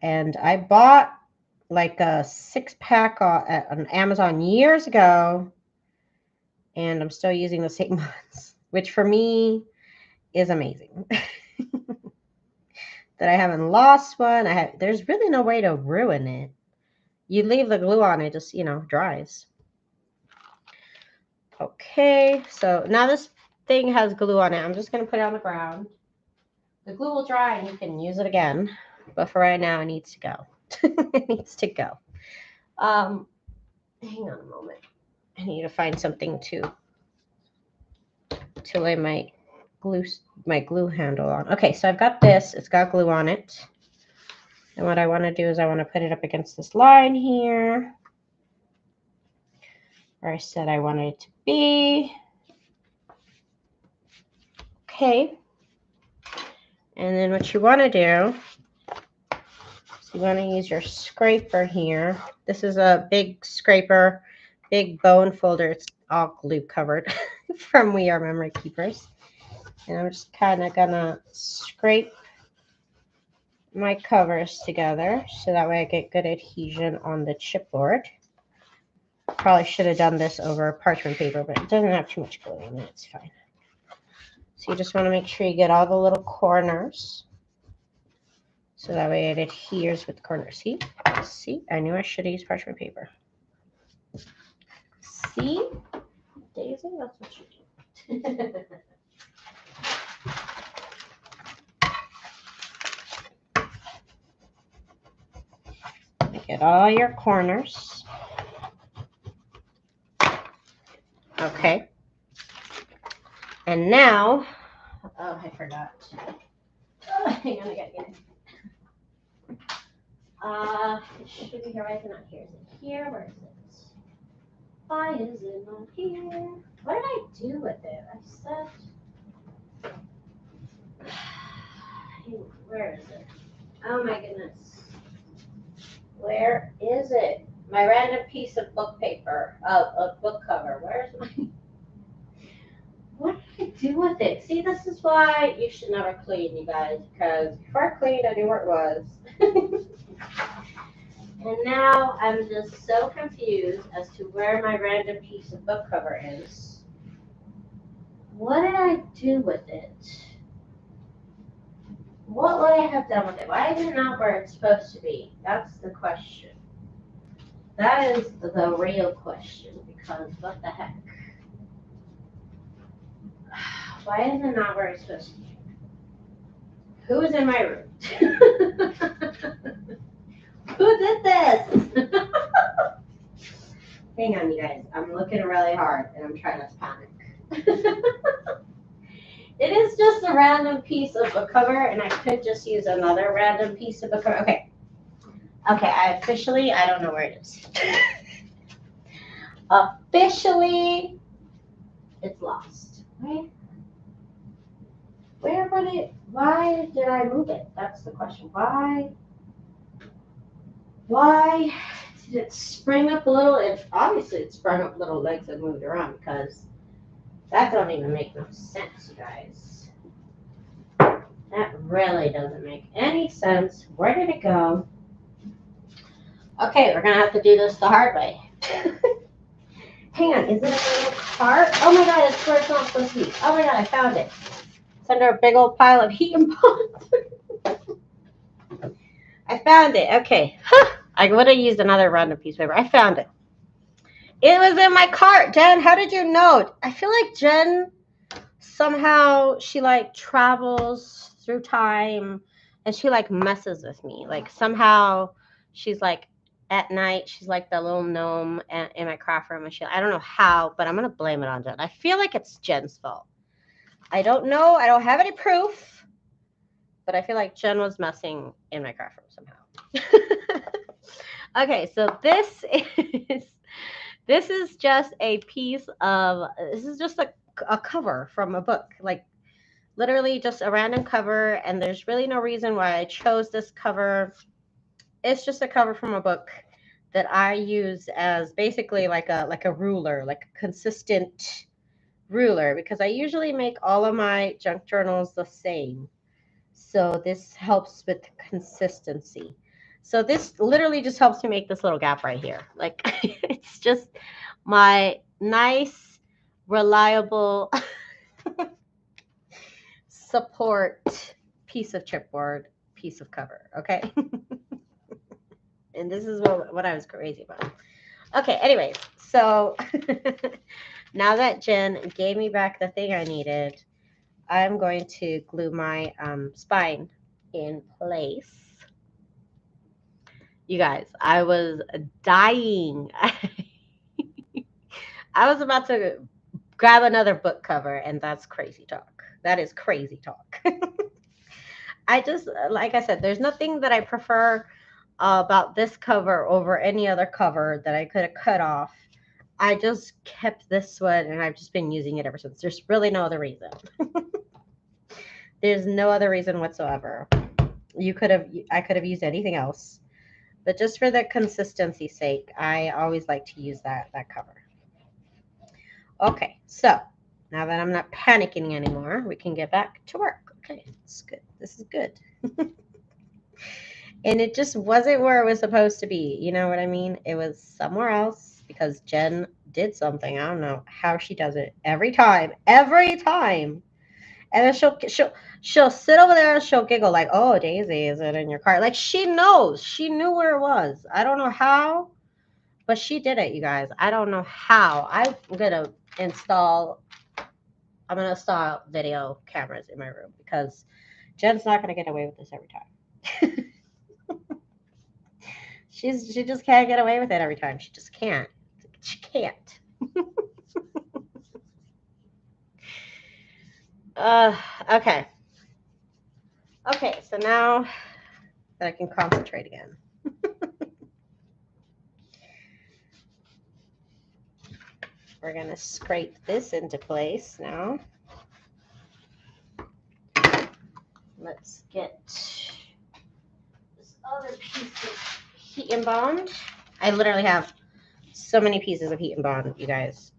A: And I bought like a 6-pack on Amazon years ago, and I'm still using the same ones, which for me is amazing. That I haven't lost one. There's really no way to ruin it. You leave the glue on, it just, dries. Okay, so now this thing has glue on it. I'm just going to put it on the ground. The glue will dry and you can use it again. But for right now, it needs to go. It needs to go. Hang on a moment. I need to find something to lay my glue handle on. Okay, so I've got this. It's got glue on it. And what I want to do is I want to put it up against this line here, where I said I wanted it to be. Okay. And then what you want to do is you want to use your scraper here. This is a big scraper, big bone folder. It's all glue covered from We Are Memory Keepers. And I'm just kind of going to scrape my covers together so that way I get good adhesion on the chipboard. Probably should have done this over parchment paper, but it doesn't have too much glue in it. It's fine. So you just want to make sure you get all the little corners so that way it adheres with the corners. See, I knew I should have used parchment paper. See, Daisy, that's what you do. Get all your corners. Okay. And now, oh, I forgot. Oh, hang on, I gotta get it. It should be here. Why is it not here? Is it here? Where is it? Why is it not here? What did I do with it? I said, where is it? Oh my goodness. Where is it? My random piece of book paper, a book cover. Where's my... What did I do with it? See, this is why you should never clean, you guys, because before I cleaned, I knew where it was. And now I'm just so confused as to where my random piece of book cover is. What did I do with it? What would I have done with it? Why is it not where it's supposed to be? That's the question. That is the real question, because what the heck? Why is it not where it's supposed to be? Who is in my room? Who did this? Hang on, you guys. I'm looking really hard, and I'm trying not to panic. It is just a random piece of book cover, and I could just use another random piece of book cover. Okay. Okay, I don't know where it is. Officially, it's lost. Right? Where would it, why did I move it? That's the question. Why did it spring up a little? Obviously it sprung up little legs and moved around, because that don't even make no sense, you guys. That really doesn't make any sense. Where did it go? Okay, we're gonna have to do this the hard way. Hang on, is it a little cart? Oh my god, it's where it's not supposed to be. Oh my god, I found it. It's under a big old pile of heat and pots. I found it. Okay. I would have used another random piece of paper. I found it. It was in my cart. Jen, how did you know? I feel like Jen, somehow she like travels through time and she like messes with me. Like somehow she's like at night, she's like the little gnome in my craft room. And I don't know how, but I'm going to blame it on Jen. I feel like it's Jen's fault. I don't know. I don't have any proof, but I feel like Jen was messing in my craft room somehow. Okay, so this is just a piece of, this is just a cover from a book, like literally just a random cover, and there's really no reason why I chose this cover. It's just a cover from a book that I use as basically like a ruler, like a consistent ruler, because I usually make all of my junk journals the same. So this helps with consistency. So this literally just helps me make this little gap right here. Like it's just my nice, reliable support piece of chipboard, piece of cover. Okay. And this is what I was crazy about. Okay, anyways, so now that Jen gave me back the thing I needed, I'm going to glue my spine in place. You guys, I was dying. I was about to grab another book cover, and that's crazy talk. That is crazy talk. I just, like I said, there's nothing that I prefer about this cover over any other cover that I could have cut off. I just kept this one, and I've just been using it ever since. There's really no other reason. There's no other reason whatsoever. I could have used anything else, but just for the consistency's sake, I always like to use that cover. Okay, so now that I'm not panicking anymore, we can get back to work. Okay, it's good. This is good. And it just wasn't where it was supposed to be. You know what I mean? It was somewhere else because Jen did something. I don't know how she does it every time. Every time. And then she'll sit over there and she'll giggle like, "Oh, Daisy, is it in your car?" Like she knows. She knew where it was. I don't know how, but she did it, you guys. I don't know how. I'm gonna install video cameras in my room because Jen's not gonna get away with this every time. She just can't get away with it every time. She just can't. She can't. Okay. Okay, so now that I can concentrate again. We're gonna scrape this into place now. Let's get this other piece of heat and bond. I literally have so many pieces of heat and bond, you guys.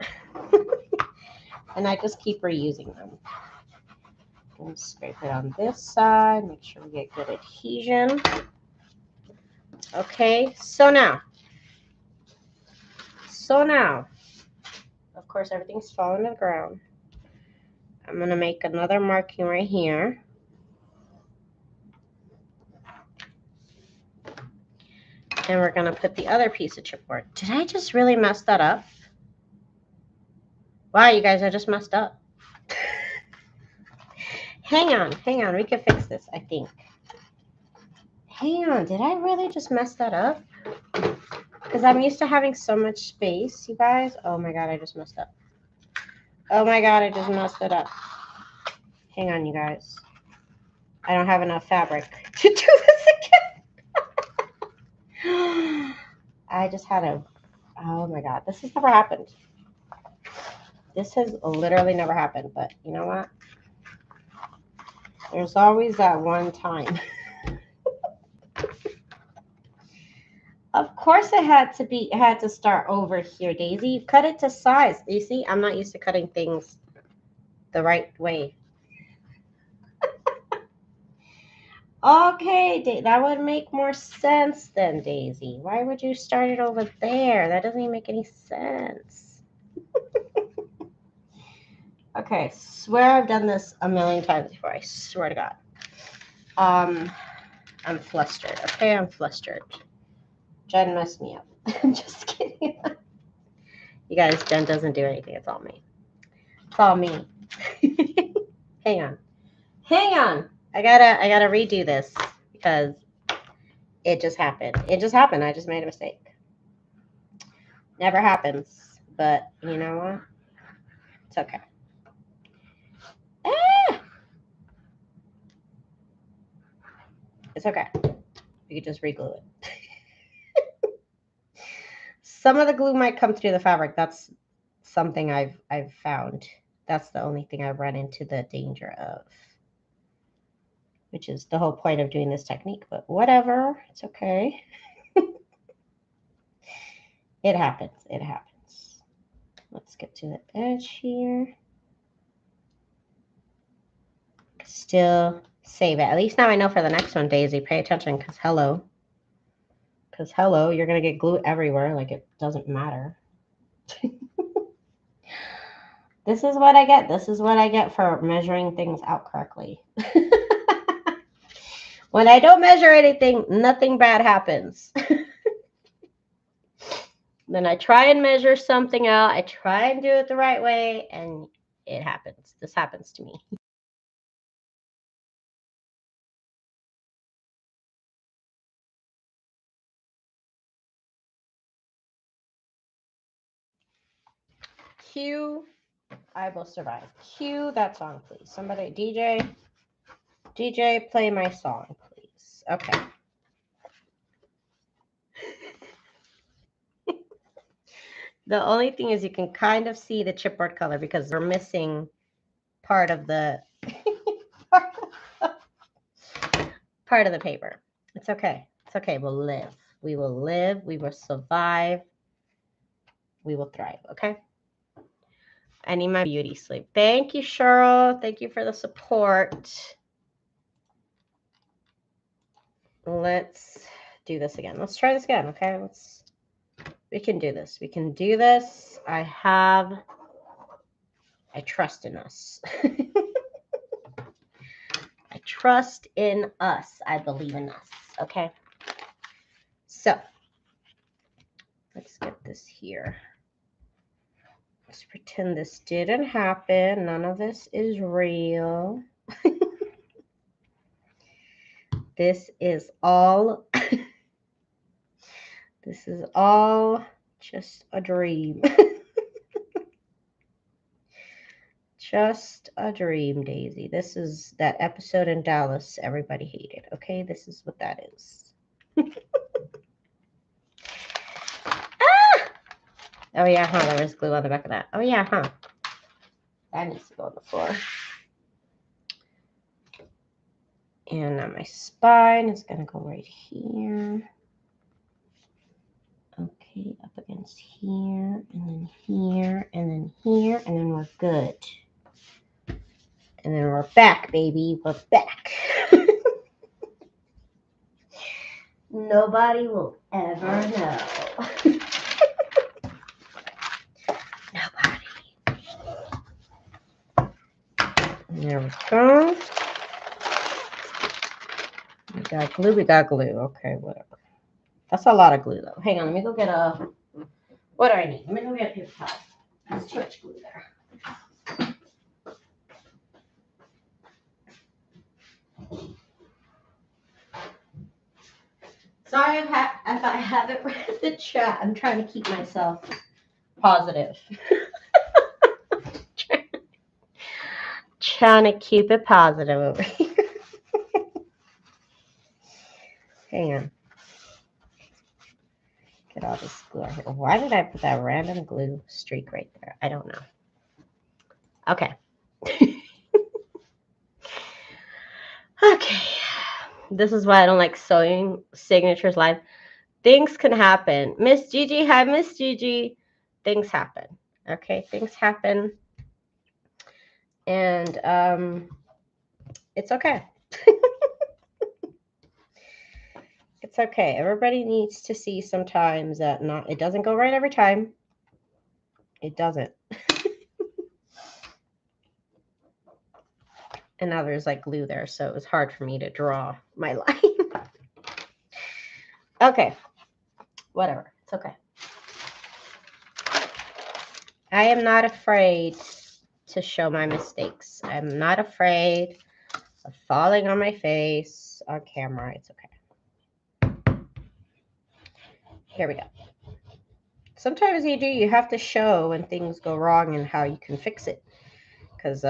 A: And I just keep reusing them. And scrape it on this side, make sure we get good adhesion. Okay, so now, of course, everything's falling to the ground. I'm gonna make another marking right here. And we're gonna put the other piece of chipboard. Did I just really mess that up? Wow, you guys, I just messed up. Hang on, we can fix this, I think. Hang on, did I really just mess that up? Because I'm used to having so much space, you guys. Oh my God, I just messed up. Oh my God, I just messed it up. Hang on, you guys. I don't have enough fabric to do this again. I just had a, oh my God, this has never happened. This has literally never happened, but you know what? There's always that one time. Of course it had to start over here, Daisy. Cut it to size. You see, I'm not used to cutting things the right way. Okay, that would make more sense then, Daisy. Why would you start it over there? That doesn't even make any sense. Okay, swear I've done this a million times before. I swear to God. I'm flustered. Okay, I'm flustered. Jen messed me up. I'm just kidding. You guys, Jen doesn't do anything. It's all me. It's all me. Hang on. I gotta redo this because it just happened. I just made a mistake. Never happens, but you know what? It's okay. It's okay. We could just re-glue it. Some of the glue might come through the fabric. That's something I've found. That's the only thing I've run into the danger of, which is the whole point of doing this technique. But whatever, it's okay. It happens. Let's get to the edge here. Still save it. At least now I know for the next one, Daisy. Pay attention, because hello. Because hello, you're going to get glue everywhere. Like it doesn't matter. This is what I get. This is what I get for measuring things out correctly. When I don't measure anything, nothing bad happens. Then I try and measure something out. I try and do it the right way, and it happens. This happens to me. Cue, I will survive. Cue that song, please. Somebody, DJ, play my song, please. Okay. The only thing is you can kind of see the chipboard color because we're missing part of the part of the paper. It's okay. It's okay. We'll live. We will live. We will survive. We will thrive. Okay. I need my beauty sleep. Thank you, Cheryl. Thank you for the support. Let's do this again. Let's try this again. Okay. We can do this. We can do this. I trust in us. I trust in us. I believe in us. Okay. So let's get this here. Let's pretend this didn't happen. None of this is real. This is all this is all just a dream. Just a dream, Daisy. This is that episode in Dallas everybody hated. Okay, this is what that is. Oh yeah, huh? There was glue on the back of that. Oh yeah, huh? That needs to go on the floor. And now my spine is gonna go right here. Okay, up against here, and then here, and then here, and then we're good. And then we're back, baby. We're back. Nobody will ever know. Nobody. There we go. We got glue. We got glue. Okay, whatever. That's a lot of glue, though. Hang on. Let me go get a... What do I need? Let me go get a paper towel. There's too much glue there. Sorry if I haven't read the chat. I'm trying to keep myself positive. Trying to keep it positive over here. Hang on. Get all this glue out here. Why did I put that random glue streak right there? I don't know. Okay. Okay. This is why I don't like sewing signatures live. Things can happen. Miss Gigi, hi, Miss Gigi. Things happen. Okay, things happen. And it's okay. It's okay. Everybody needs to see sometimes that it doesn't go right every time. It doesn't. And now there's like glue there, so it was hard for me to draw my line. Okay. Whatever. It's okay. I am not afraid to show my mistakes. I'm not afraid of falling on my face on camera. It's okay. Here we go. Sometimes you have to show when things go wrong and how you can fix it. Because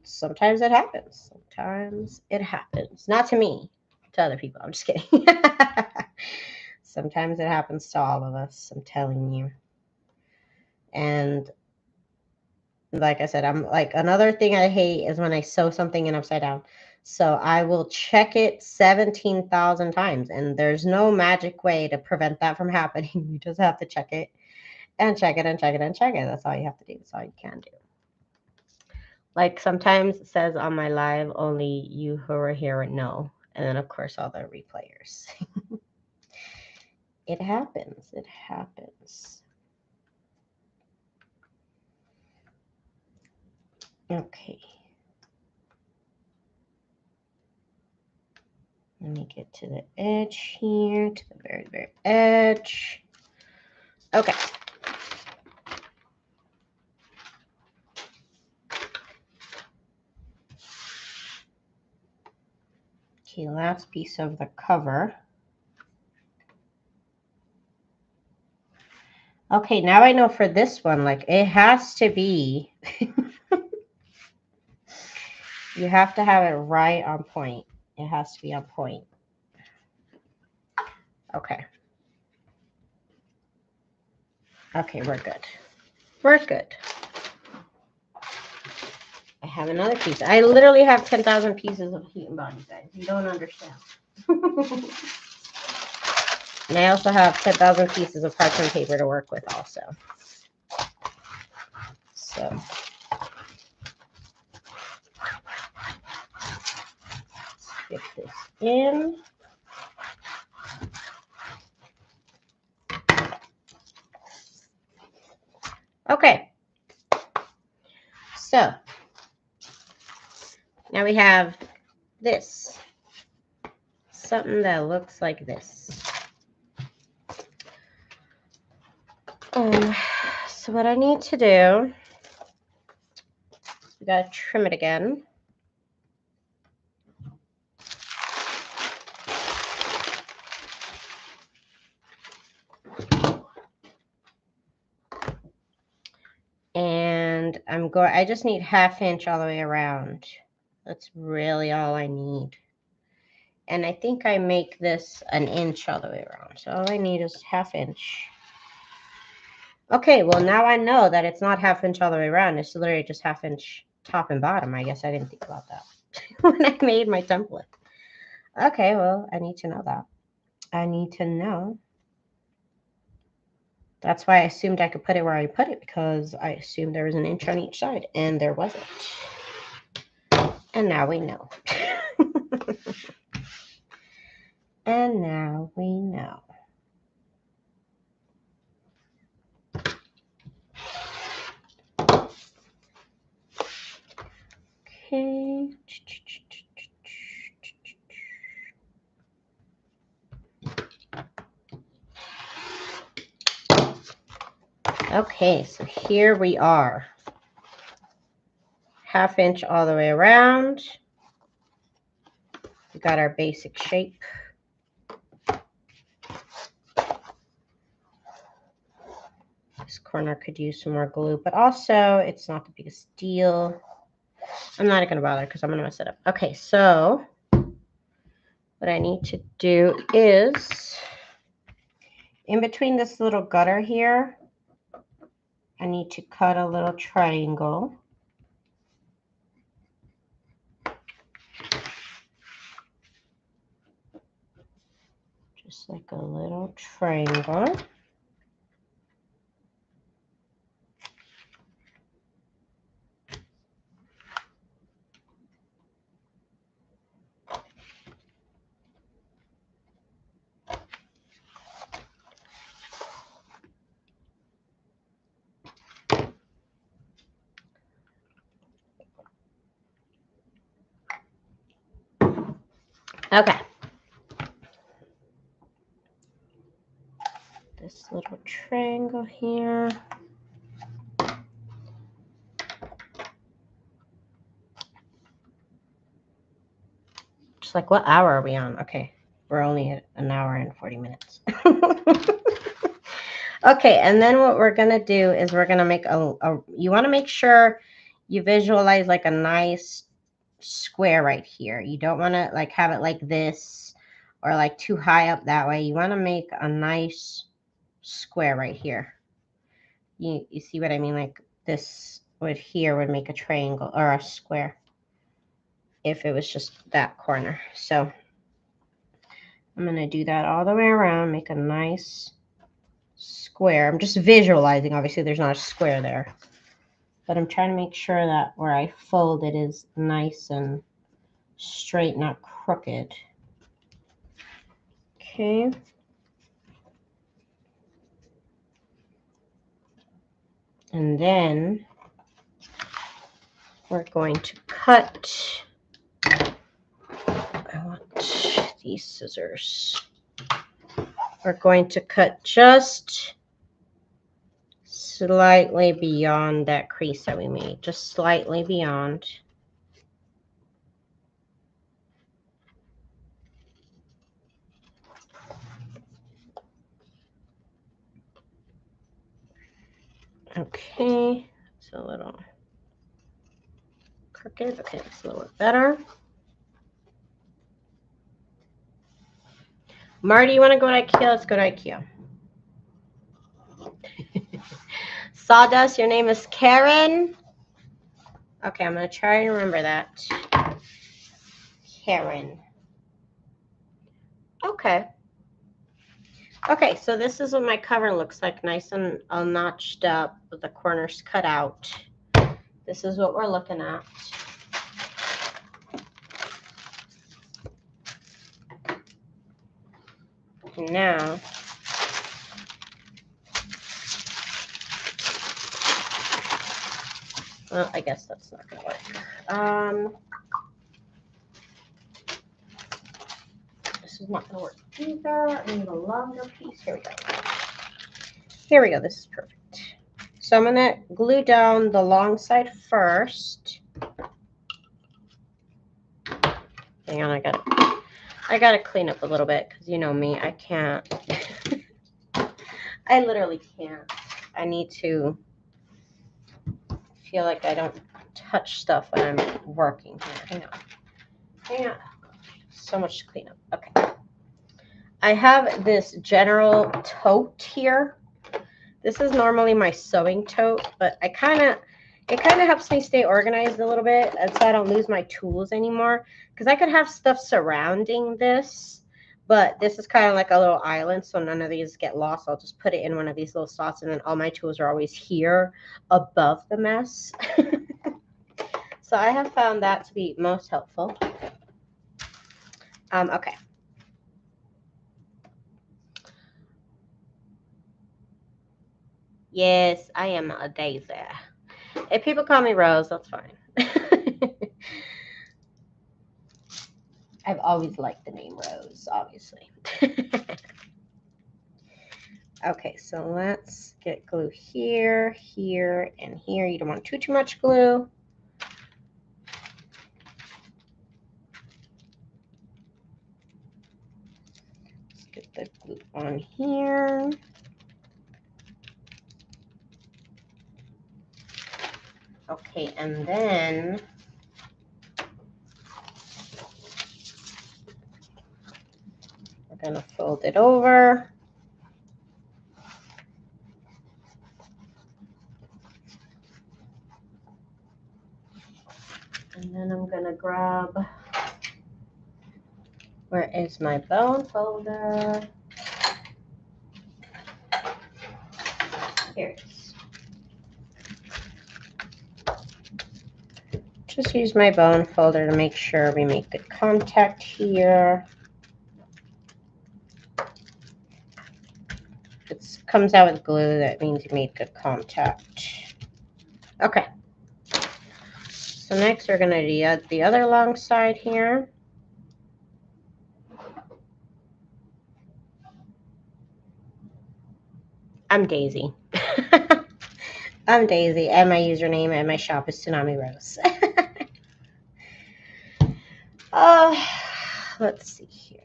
A: sometimes it happens. Sometimes it happens. Not to me, to other people. I'm just kidding. Sometimes it happens to all of us. I'm telling you. And like I said, I'm like, another thing I hate is when I sew something in upside down. So I will check it 17,000 times. And there's no magic way to prevent that from happening. You just have to check it and check it and check it and check it. That's all you have to do. That's all you can do. Like sometimes it says on my live, only you who are here know. And then, of course, all the replayers. It happens. It happens. Okay. Let me get to the edge here, to the very, very edge. Okay. Okay, last piece of the cover. Okay, now I know for this one, like it has to be, you have to have it right on point. It has to be on point. Okay. Okay, we're good. We're good. I have another piece. I literally have 10,000 pieces of heat and bond, you guys. You don't understand. And I also have 10,000 pieces of parchment paper to work with also. So. Get this in. Okay. So now we have this. Something that looks like this. So what I need to do, we gotta trim it again. And I just need 1/2 inch all the way around. That's really all I need. And I think I make this 1 inch all the way around. So all I need is 1/2 inch. Okay, well now I know that it's not 1/2 inch all the way around. It's literally just 1/2 inch top and bottom. I guess I didn't think about that when I made my template. Okay, well, I need to know that. I need to know. That's why I assumed I could put it where I put it, because I assumed there was 1 inch on each side, and there wasn't. And now we know. And now we know. Okay. Okay, so here we are. 1/2 inch all the way around. We got our basic shape. This corner could use some more glue, but also it's not the biggest deal. I'm not going to bother because I'm going to mess it up. Okay, so what I need to do is, in between this little gutter here, I need to cut a little triangle. Just like a little triangle. Okay. This little triangle here. Just like, what hour are we on? Okay, we're only at 1 hour and 40 minutes. Okay, and then what we're going to do is we're going to make you want to make sure you visualize like a nice square right here. You don't want to like have it like this or like too high up that way. You want to make a nice square right here. You see what I mean? Like this would make a triangle or a square if it was just that corner. So I'm going to do that all the way around, make a nice square. I'm just visualizing. Obviously, there's not a square there, but I'm trying to make sure that where I fold it is nice and straight, not crooked. Okay. And then we're going to cut. I want these scissors. We're going to cut just slightly beyond that crease that we made, just slightly beyond. Okay, it's a little crooked. Okay, it's a little bit better. Marty, you want to go to IKEA? Let's go to IKEA. Sawdust, your name is Karen. Okay, I'm going to try and remember that. Karen. Okay. Okay, so this is what my cover looks like, nice and all notched up with the corners cut out. This is what we're looking at. Now, well, I guess that's not going to work. This is not going to work either. I need a longer piece. Here we go. Here we go. This is perfect. So I'm going to glue down the long side first. Hang on, I got to clean up a little bit because you know me, I can't. I literally can't. I need to feel like I don't touch stuff when I'm working here. Hang on. Hang on. So much to clean up. Okay. I have this general tote here. This is normally my sewing tote, but it kind of helps me stay organized a little bit, and so I don't lose my tools anymore. Because I could have stuff surrounding this, but this is kind of like a little island, so none of these get lost. I'll just put it in one of these little slots, and then all my tools are always here above the mess. So I have found that to be most helpful. Okay. Yes, I am a daisy. If people call me Rose, that's fine. I've always liked the name Rose, obviously. Okay, so let's get glue here, here, and here. You don't want too much glue. Let's get the glue on here. Okay, and then we're going to fold it over. And then I'm going to grab, where is my bone folder? Here it is. Just use my bone folder to make sure we make good contact here. If it comes out with glue, that means you made good contact. Okay. So next we're going to do the other long side here. I'm Daisy. I'm Daisy, and my username and my shop is TsunamiRose. Let's see here.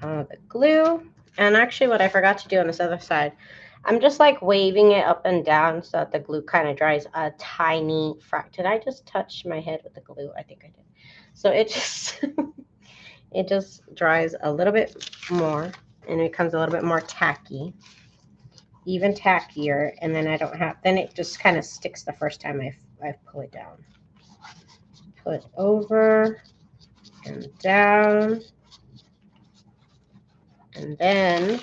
A: The glue. And actually what I forgot to do on this other side, I'm just like waving it up and down so that the glue kind of dries a tiny fraction. Did I just touch my head with the glue? I think I did. So it just it just dries a little bit more and it becomes a little bit more tacky, even tackier, and then I don't have, then it just kind of sticks the first time I pull it down. Pull it over and down, and then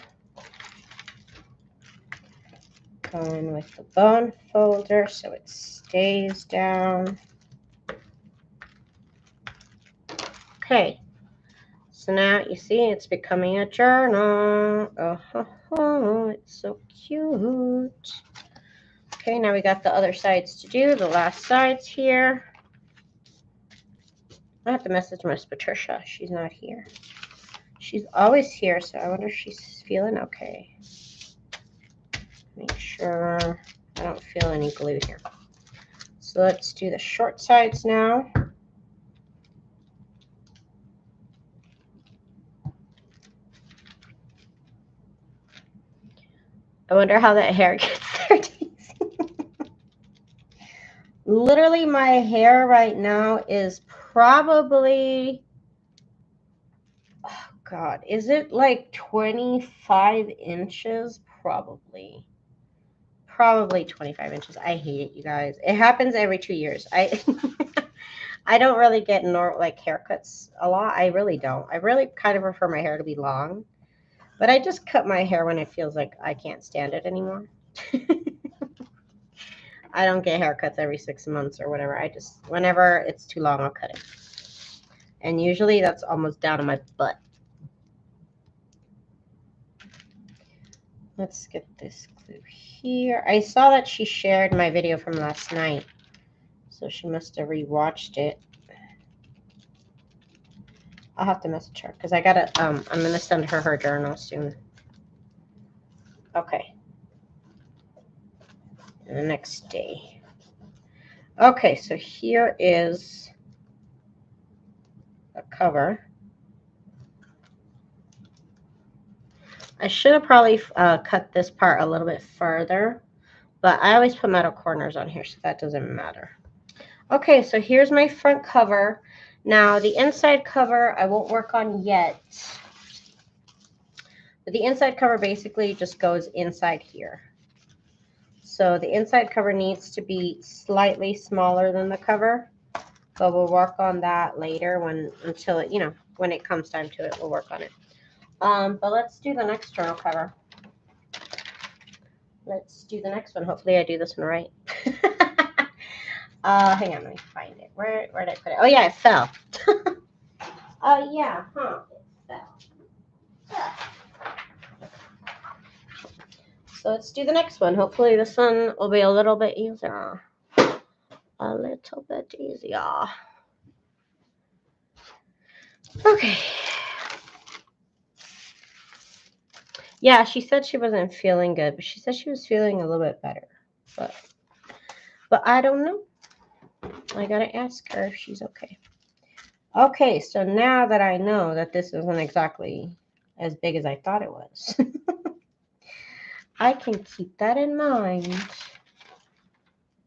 A: go in with the bone folder so it stays down. Okay. So now you see it's becoming a journal. Oh, it's so cute. Okay, now we got the other sides to do, the last sides here. I have to message Miss Patricia. She's not here. She's always here, so I wonder if she's feeling okay. Make sure I don't feel any glue here. So let's do the short sides now. I wonder how that hair gets there. Literally, my hair right now is probably, oh God, is it like 25 inches? Probably 25 inches. I hate it, you guys. It happens every 2 years. I don't really get like haircuts a lot. I really don't. I really kind of prefer my hair to be long, but I just cut my hair when it feels like I can't stand it anymore. I don't get haircuts every 6 months or whatever. I just, whenever it's too long, I'll cut it. And usually that's almost down to my butt. Let's get this glue here. I saw that she shared my video from last night, so she must have rewatched it. I'll have to message her because I gotta, I'm gonna send her her journal soon. Okay. And the next day. Okay, so here is a cover. I should have probably cut this part a little bit further, but I always put metal corners on here, so that doesn't matter. Okay, so here's my front cover. Now, the inside cover I won't work on yet. But the inside cover basically just goes inside here. So the inside cover needs to be slightly smaller than the cover, but we'll work on that later until it, when it comes time to it, we'll work on it. But let's do the next journal cover. Let's do the next one. Hopefully I do this one right. Hang on, let me find it. Where did I put it? Oh yeah, it fell. Oh yeah, huh? It fell. Yeah. So let's do the next one. Hopefully this one will be a little bit easier. A little bit easier. Okay. Yeah, she said she wasn't feeling good, but she said she was feeling a little bit better. But I don't know. I gotta ask her if she's okay. Okay, so now that I know that this isn't exactly as big as I thought it was, I can keep that in mind.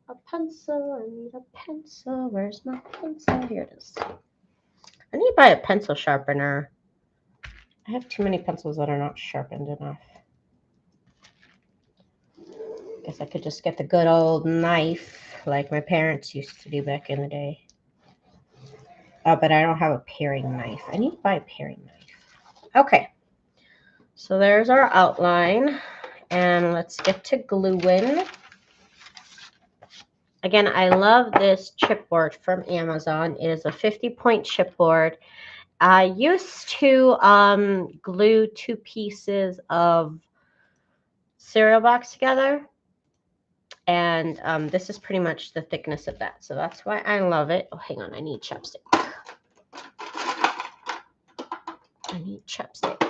A: A pencil, I need a pencil. Where's my pencil? Here it is. I need to buy a pencil sharpener. I have too many pencils that are not sharpened enough. Guess I could just get the good old knife like my parents used to do back in the day. Oh, but I don't have a paring knife. I need to buy a paring knife. Okay. So there's our outline. And let's get to gluing. Again, I love this chipboard from Amazon. It is a 50-point chipboard. I used to glue 2 pieces of cereal box together. And this is pretty much the thickness of that. So that's why I love it. Oh, hang on. I need chapstick. I need chapstick.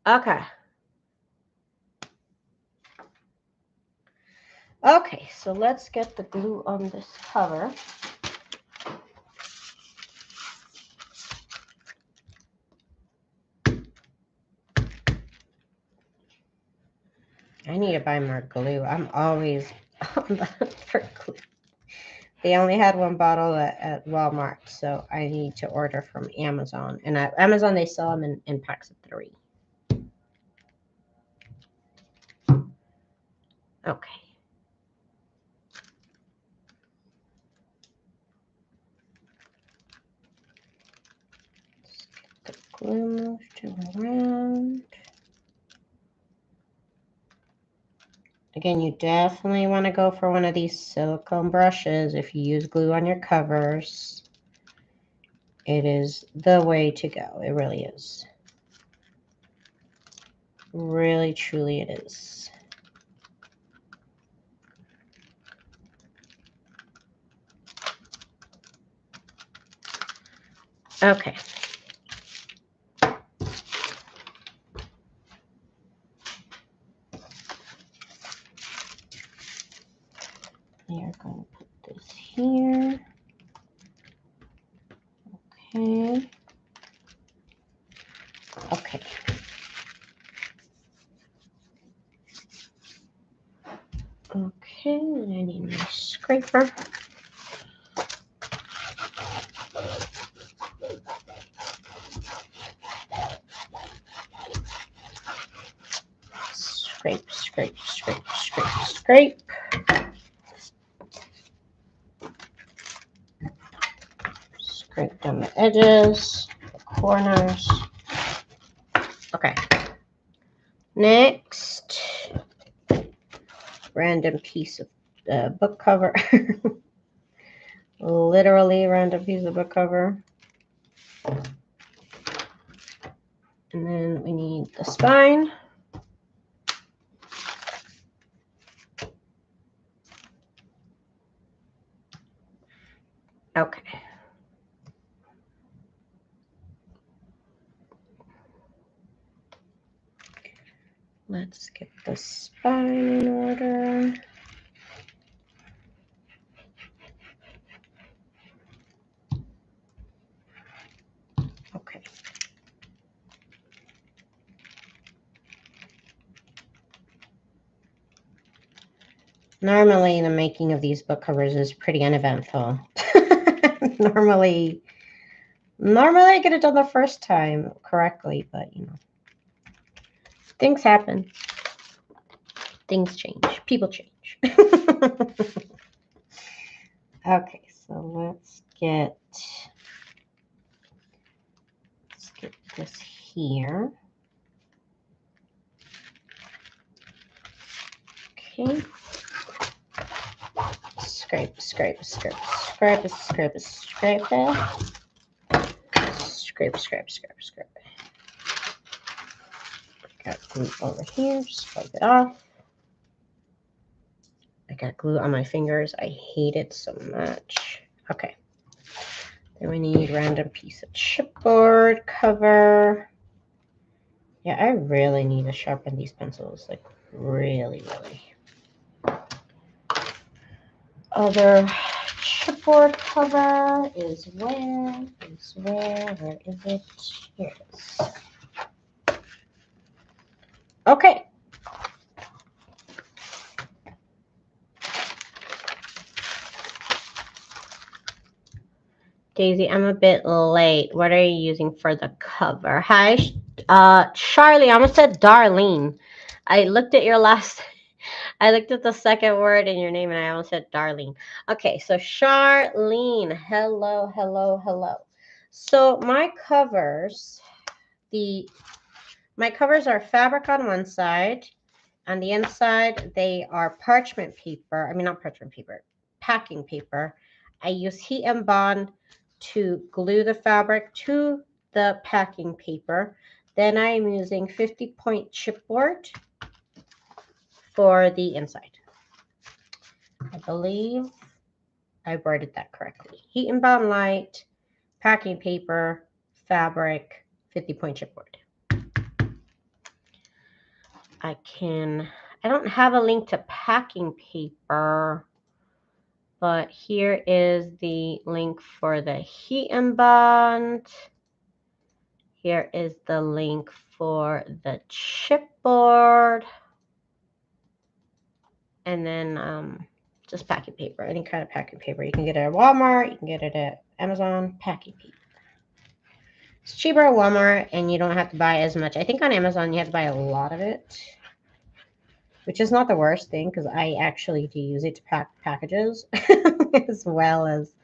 A: Okay. Okay, so let's get the glue on this cover. I need to buy more glue. I'm always on the hunt for glue. They only had 1 bottle at Walmart, so I need to order from Amazon. And at Amazon, they sell them in packs of 3. Okay. Let's get the glue moved around. Again, you definitely want to go for one of these silicone brushes if you use glue on your covers. It is the way to go. It really is. Really, truly it is. Okay. We are going to put this here. Okay. Okay. Okay, and I need my scraper. Scrape, scrape, scrape, scrape, scrape. Scrape down the edges, the corners. Okay. Next, random piece of book cover. Literally random piece of book cover. And then we need the spine. Okay. Let's get the spine in order. Okay. Normally, the making of these book covers is pretty uneventful. Normally I get it done the first time correctly, but you know, things happen. Things change. People change. Okay, so let's get this here. Okay. Scrape, scrape, scrape, scrape, scrape, scrape it. Scrape, scrape, scrape, scrape. Got glue over here, just wipe it off. I got glue on my fingers. I hate it so much. Okay. Then we need random piece of chipboard cover. Yeah, I really need to sharpen these pencils. Like, really, really. Other chipboard cover is where is it? Here it is. Okay. Daisy, I'm a bit late. What are you using for the cover? Hi, Charlie. I almost said Darlene. I looked at the second word in your name and I almost said Darlene. Okay, so Charlene. Hello, hello, hello. So my covers are fabric on one side. On the inside, they are parchment paper. I mean, not parchment paper, packing paper. I use heat and bond to glue the fabric to the packing paper. Then I am using 50-point chipboard for the inside. I believe I worded that correctly. Heat and bond light, packing paper, fabric, 50-point chipboard. I don't have a link to packing paper, but here is the link for the heat and bond. Here is the link for the chipboard. And then just packing paper, any kind of packing paper. You can get it at Walmart, you can get it at Amazon, packing paper. It's cheaper at Walmart and you don't have to buy as much. I think on Amazon you have to buy a lot of it, which is not the worst thing because I actually do use it to pack packages as well as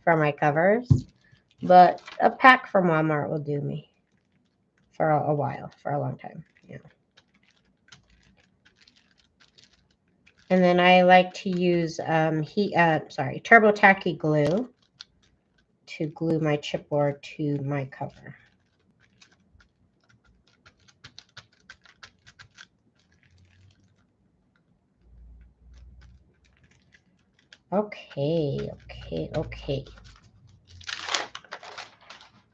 A: for my covers. But a pack from Walmart will do me for a while, for a long time. Yeah. And then I like to use Turbo Tacky glue to glue my chipboard to my cover. Okay.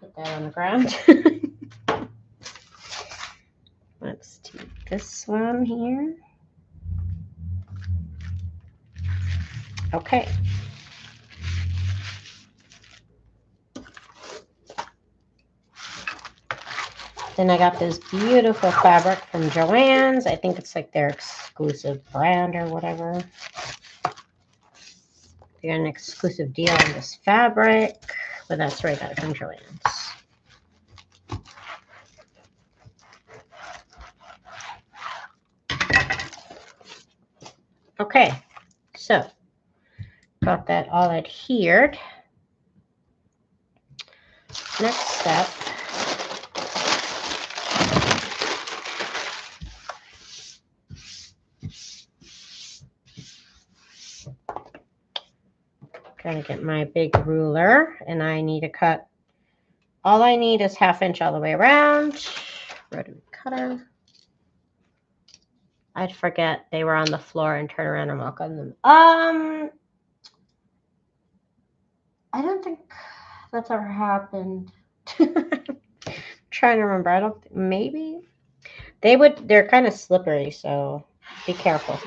A: Put that on the ground. Let's do this one here. Okay. Then I got this beautiful fabric from Joann's. I think it's like their exclusive brand or whatever. They got an exclusive deal on this fabric, but that's right, I got it from Joann's. Okay, so got that all adhered. Next step. Gonna get my big ruler, and I need to cut. All I need is 1/2 inch all the way around. Rotary cutter. I'd forget they were on the floor and turn around and walk on them. I don't think that's ever happened. Trying to remember. I don't think, maybe they would. They're kind of slippery, so be careful.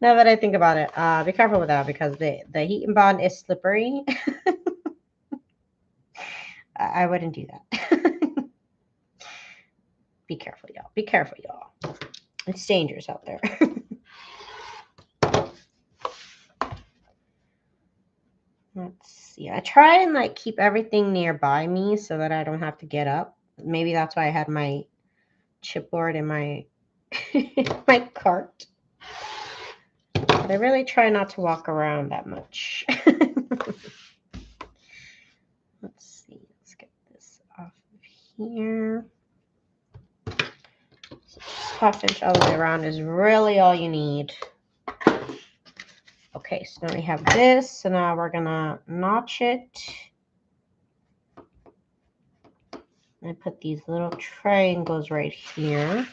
A: Now that I think about it, be careful with that because the heat and bond is slippery. I wouldn't do that. Be careful, y'all. Be careful, y'all. It's dangerous out there. Let's see. I try and like keep everything nearby me so that I don't have to get up. Maybe that's why I had my chipboard in my my cart. But I really try not to walk around that much. Let's see. Let's get this off of here. So just 1/2 inch all the way around is really all you need. Okay, so now we have this. So now we're gonna notch it. I put these little triangles right here.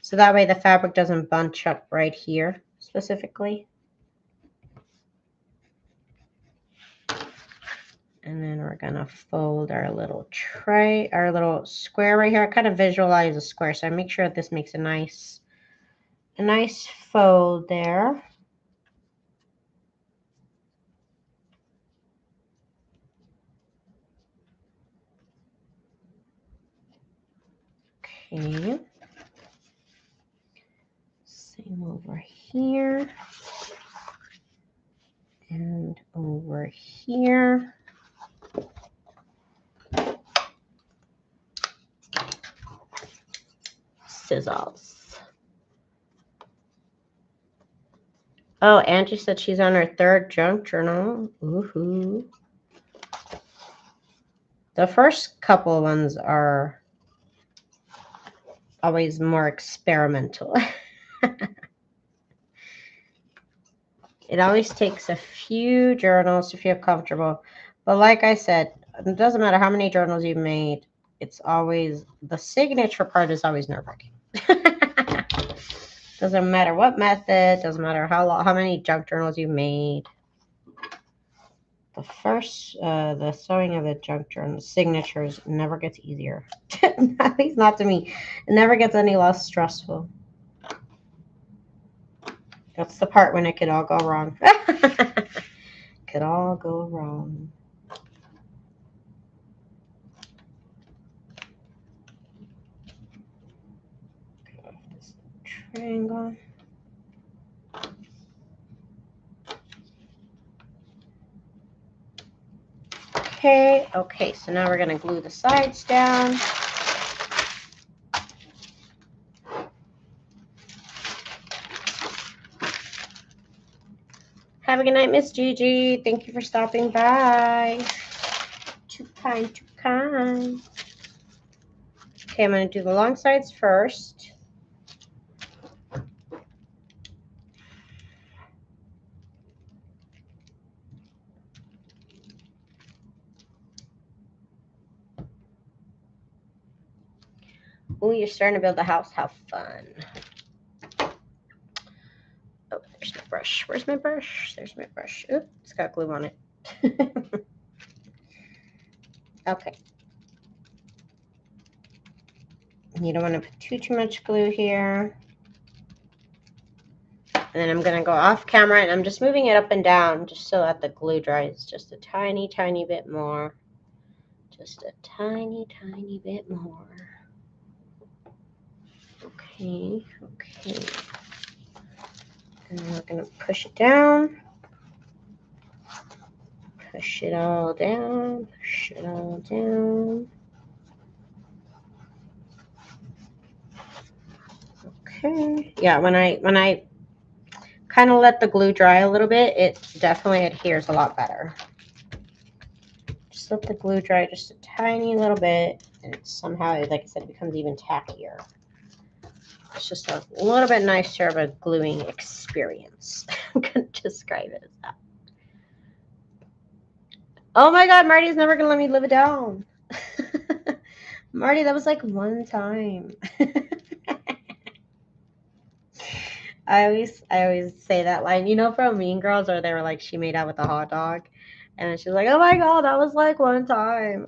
A: So that way the fabric doesn't bunch up right here specifically. And then we're gonna fold our little square right here. I kind of visualize a square, so I make sure that this makes a nice fold there. Okay. Same over here. And over here. Scissors. Oh, Angie said she's on her 3rd junk journal. Woohoo. The first couple ones are always more experimental. It always takes a few journals to feel comfortable. But like I said, it doesn't matter how many journals you've made. It's always, the signature part is always nerve-wracking. Doesn't matter what method, doesn't matter how many junk journals you've made. The sewing of the junk journal signatures never gets easier. At least not to me. It never gets any less stressful. That's the part when it could all go wrong. Could all go wrong. Cut off this triangle. Okay, so now we're going to glue the sides down. Have a good night, Miss Gigi. Thank you for stopping by. Too kind, too kind. Okay, I'm going to do the long sides first. Ooh, you're starting to build a house. How fun. Oh, there's my brush. Where's my brush? There's my brush. Oops, it's got glue on it. Okay. You don't want to put too much glue here. And then I'm going to go off camera and I'm just moving it up and down just so that the glue dries just a tiny, tiny bit more. Just a tiny, tiny bit more. Okay, okay. And then we're going to push it down. Push it all down. Push it all down. Okay. Yeah, when I kind of let the glue dry a little bit, it definitely adheres a lot better. Just let the glue dry just a tiny little bit, and somehow, like I said, it becomes even tackier. It's just a little bit nicer of a gluing experience. I'm going to describe it as that. Oh my God, Marty's never going to let me live it down. Marty, that was like one time. I always say that line, you know, from Mean Girls, where they were like, she made out with a hot dog. And then she's like, oh my God, that was like one time.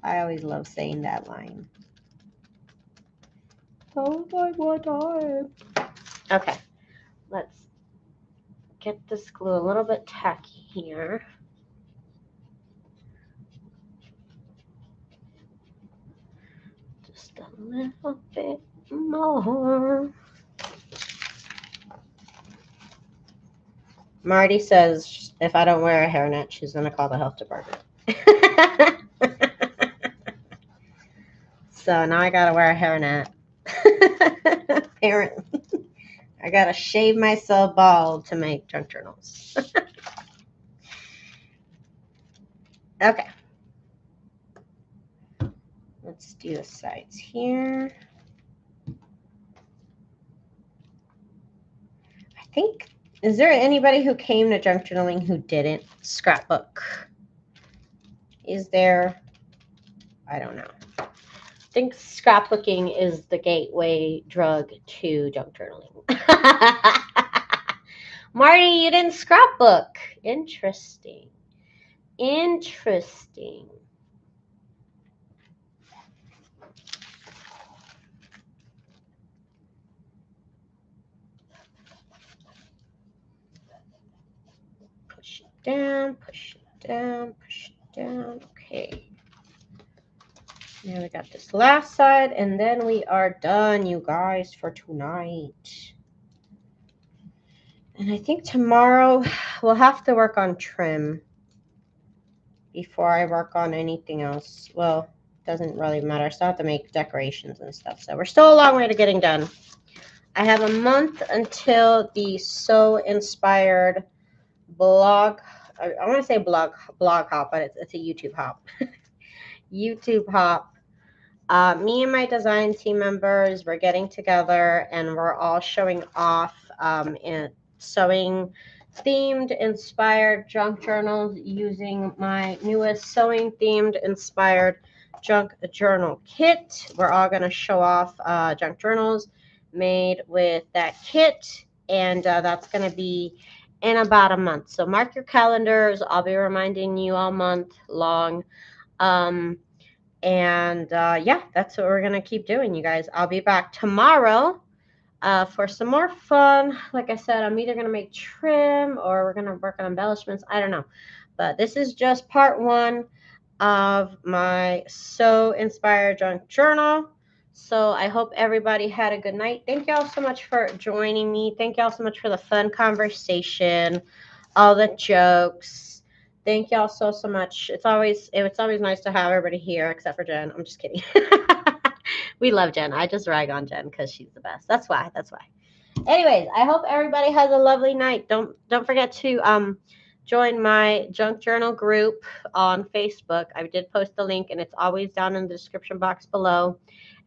A: I always love saying that line. That was like one time. Okay, let's get this glue a little bit tacky here. Just a little bit more. Marty says if I don't wear a hairnet, she's going to call the health department. So now I got to wear a hairnet. Apparently. I got to shave myself bald to make junk journals. Okay. Let's do the sides here. I think, is there anybody who came to junk journaling who didn't scrapbook? Is there? I don't know. I think scrapbooking is the gateway drug to junk journaling. Marty, you didn't scrapbook. Interesting. Interesting. Push it down, push it down, push it down. Okay. Now we got this last side, and then we are done, you guys, for tonight. And I think tomorrow we'll have to work on trim before I work on anything else. Well, it doesn't really matter. I still have to make decorations and stuff, so we're still a long way to getting done. I have a month until the So Inspired blog. I want to say blog hop, but it's a YouTube hop. YouTube hop. Me and my design team members, we're getting together and we're all showing off in sewing themed inspired junk journals using my newest sewing themed inspired junk journal kit. We're all going to show off junk journals made with that kit, and that's going to be in about a month. So mark your calendars. I'll be reminding you all month long. Yeah, that's what we're going to keep doing, you guys. I'll be back tomorrow for some more fun. Like I said, I'm either going to make trim or we're going to work on embellishments. I don't know. But this is just part one of my So Inspired Junk Journal. So I hope everybody had a good night. Thank y'all so much for joining me. Thank y'all so much for the fun conversation, all the jokes. Thank y'all so much. It's always nice to have everybody here except for Jen. I'm just kidding. We love Jen. I just rag on Jen because she's the best. That's why. Anyways, I hope everybody has a lovely night. Don't forget to join my junk journal group on Facebook. I did post the link and it's always down in the description box below.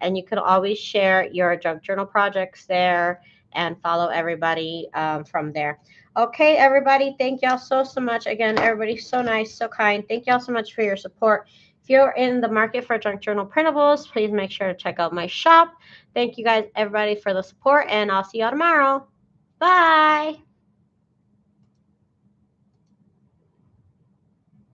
A: And you can always share your junk journal projects there and follow everybody from there. Okay, everybody, thank y'all so much. Again, everybody's so nice, so kind. Thank y'all so much for your support. If you're in the market for junk journal printables, please make sure to check out my shop. Thank you guys, everybody, for the support, and I'll see y'all tomorrow. Bye.